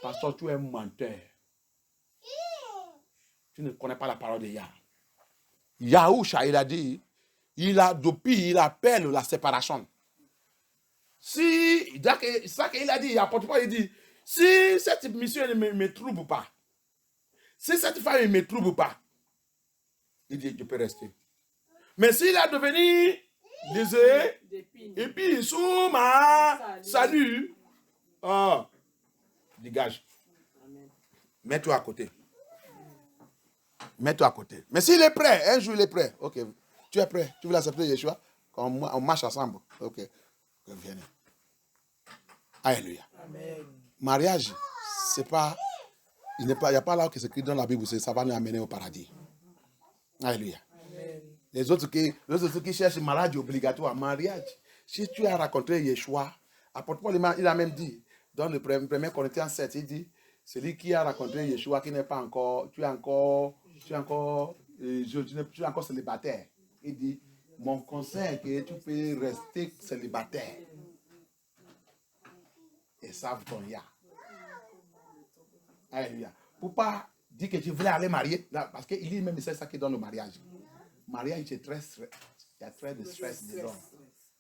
Pasteur, tu es un menteur. Tu ne connais pas la parole de Yah. Yahusha, il a dit, depuis, il appelle la séparation. Si, c'est ça qu'il a dit, il apporte pas, il dit, si cette mission ne me trouble pas, si cette femme ne me trouble pas, il dit, je peux rester. Mais s'il a devenu et puis sous ma salut, dégage. Mets-toi à côté. Mets-toi à côté. Mais s'il est prêt, un jour il est prêt, ok, tu es prêt, tu veux l'accepter, Yeshua, on marche ensemble, ok, viens. Alléluia. Amen. Mariage, c'est pas, il n'y a pas là que c'est écrit dans la Bible, ça va nous amener au paradis. Alléluia. Amen. Les autres qui cherchent mariage obligatoire, mariage, si tu as rencontré Yeshua, apporte-moi, il a même dit, dans le 1 Corinthiens 7, il dit, celui qui a rencontré Yeshua qui n'est pas encore, tu es encore célibataire. Il dit, mon conseil est que tu peux rester célibataire. Et savent ton Yah. Alléluia. Pour pas dire que tu voulais aller marier, là, parce qu'il dit même c'est ça qui donne le mariage. Mariage, c'est très stress. Il y a très de stress dedans.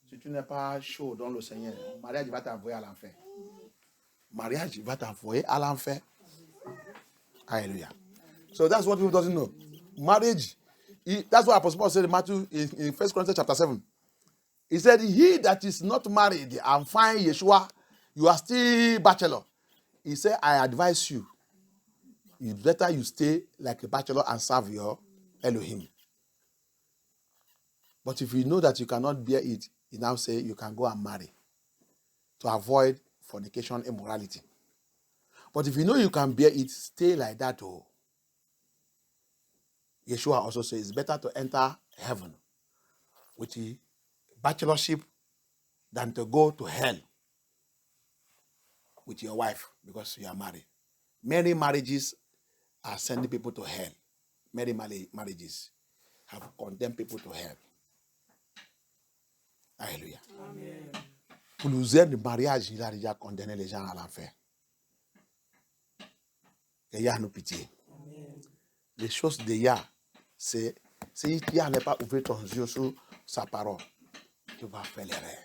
Si tu n'es pas chaud dans le Seigneur, mariage va t'envoyer à l'enfer. Mariage va t'envoyer à l'enfer. Alléluia. So that's what people doesn't know. Marriage, that's what Apostle Paul said in Matthew in 1 Corinthians chapter 7. He said, he that is not married and find Yeshua, you are still bachelor. He said, I advise you. It's better you stay like a bachelor and serve your Elohim. But if you know that you cannot bear it, he now say you can go and marry to avoid fornication, immorality. But if you know you can bear it, stay like that. Oh. Yeshua also says it's better to enter heaven with the bachelorship than to go to hell with your wife because you are married. Many marriages are sending people to hell. Many marriages have condemned people to hell. Alléluia. Amen. Pour l'usage du mariage, il a déjà condamné les gens à l'enfer. Que Yah nous pitié. Amen. Les choses de Yah, c'est si Yah n'est pas ouvert ton yeux sur sa parole, tu vas faire l'erreur.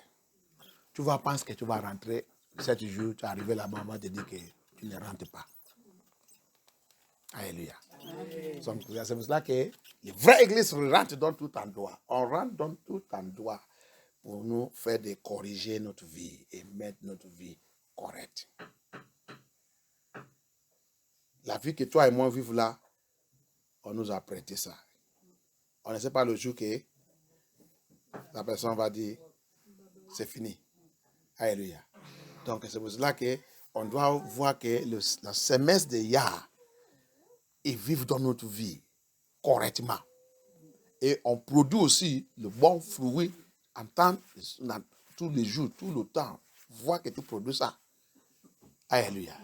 Tu vas penser que tu vas rentrer. 7 jours, tu es arrivé là-bas, on va te dire que tu ne rentres pas. Alléluia. Amen. C'est pour cela que les vraies églises rentrent dans tout endroit. On rentre dans tout endroit pour nous faire de corriger notre vie et mettre notre vie correcte. La vie que toi et moi vivons là, on nous a prêté ça. On ne sait pas le jour que la personne va dire, c'est fini. Alléluia. Donc c'est pour cela qu'on doit voir que la semence de Yah, ils vivent dans notre vie correctement. Et on produit aussi le bon fruit en temps, tous les jours, tout le temps. Voir que tu produis ça. Alléluia.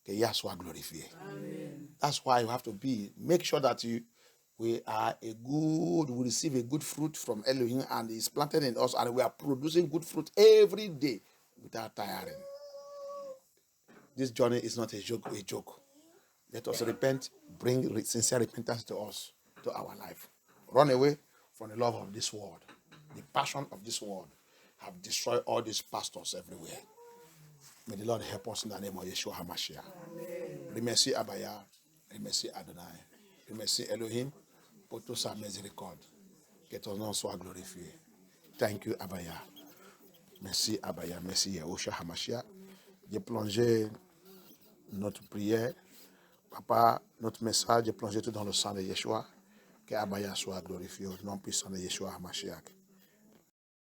Que Yah soit glorifié. Amen. That's why you have to make sure that we receive a good fruit from Elohim and it's planted in us and we are producing good fruit every day without tiring. This journey is not a joke. Let us repent, bring sincere repentance to us, to our life. Run away from the love of this world. The passion of this world have destroyed all these pastors everywhere. May the Lord help us in the name of Yeshua HaMashiach. Remercie Abaya, remercie Adonai, remercie Elohim pour toute sa miséricorde. Que ton nom soit glorifié. Thank you Abaya. Merci Abaya, merci Yeshua HaMashiach. J'ai plongé notre prière, Papa, notre message, j'ai plongé tout dans le sang de Yeshua. Que Abaya soit glorifié au nom puissant de Yeshua HaMashiach.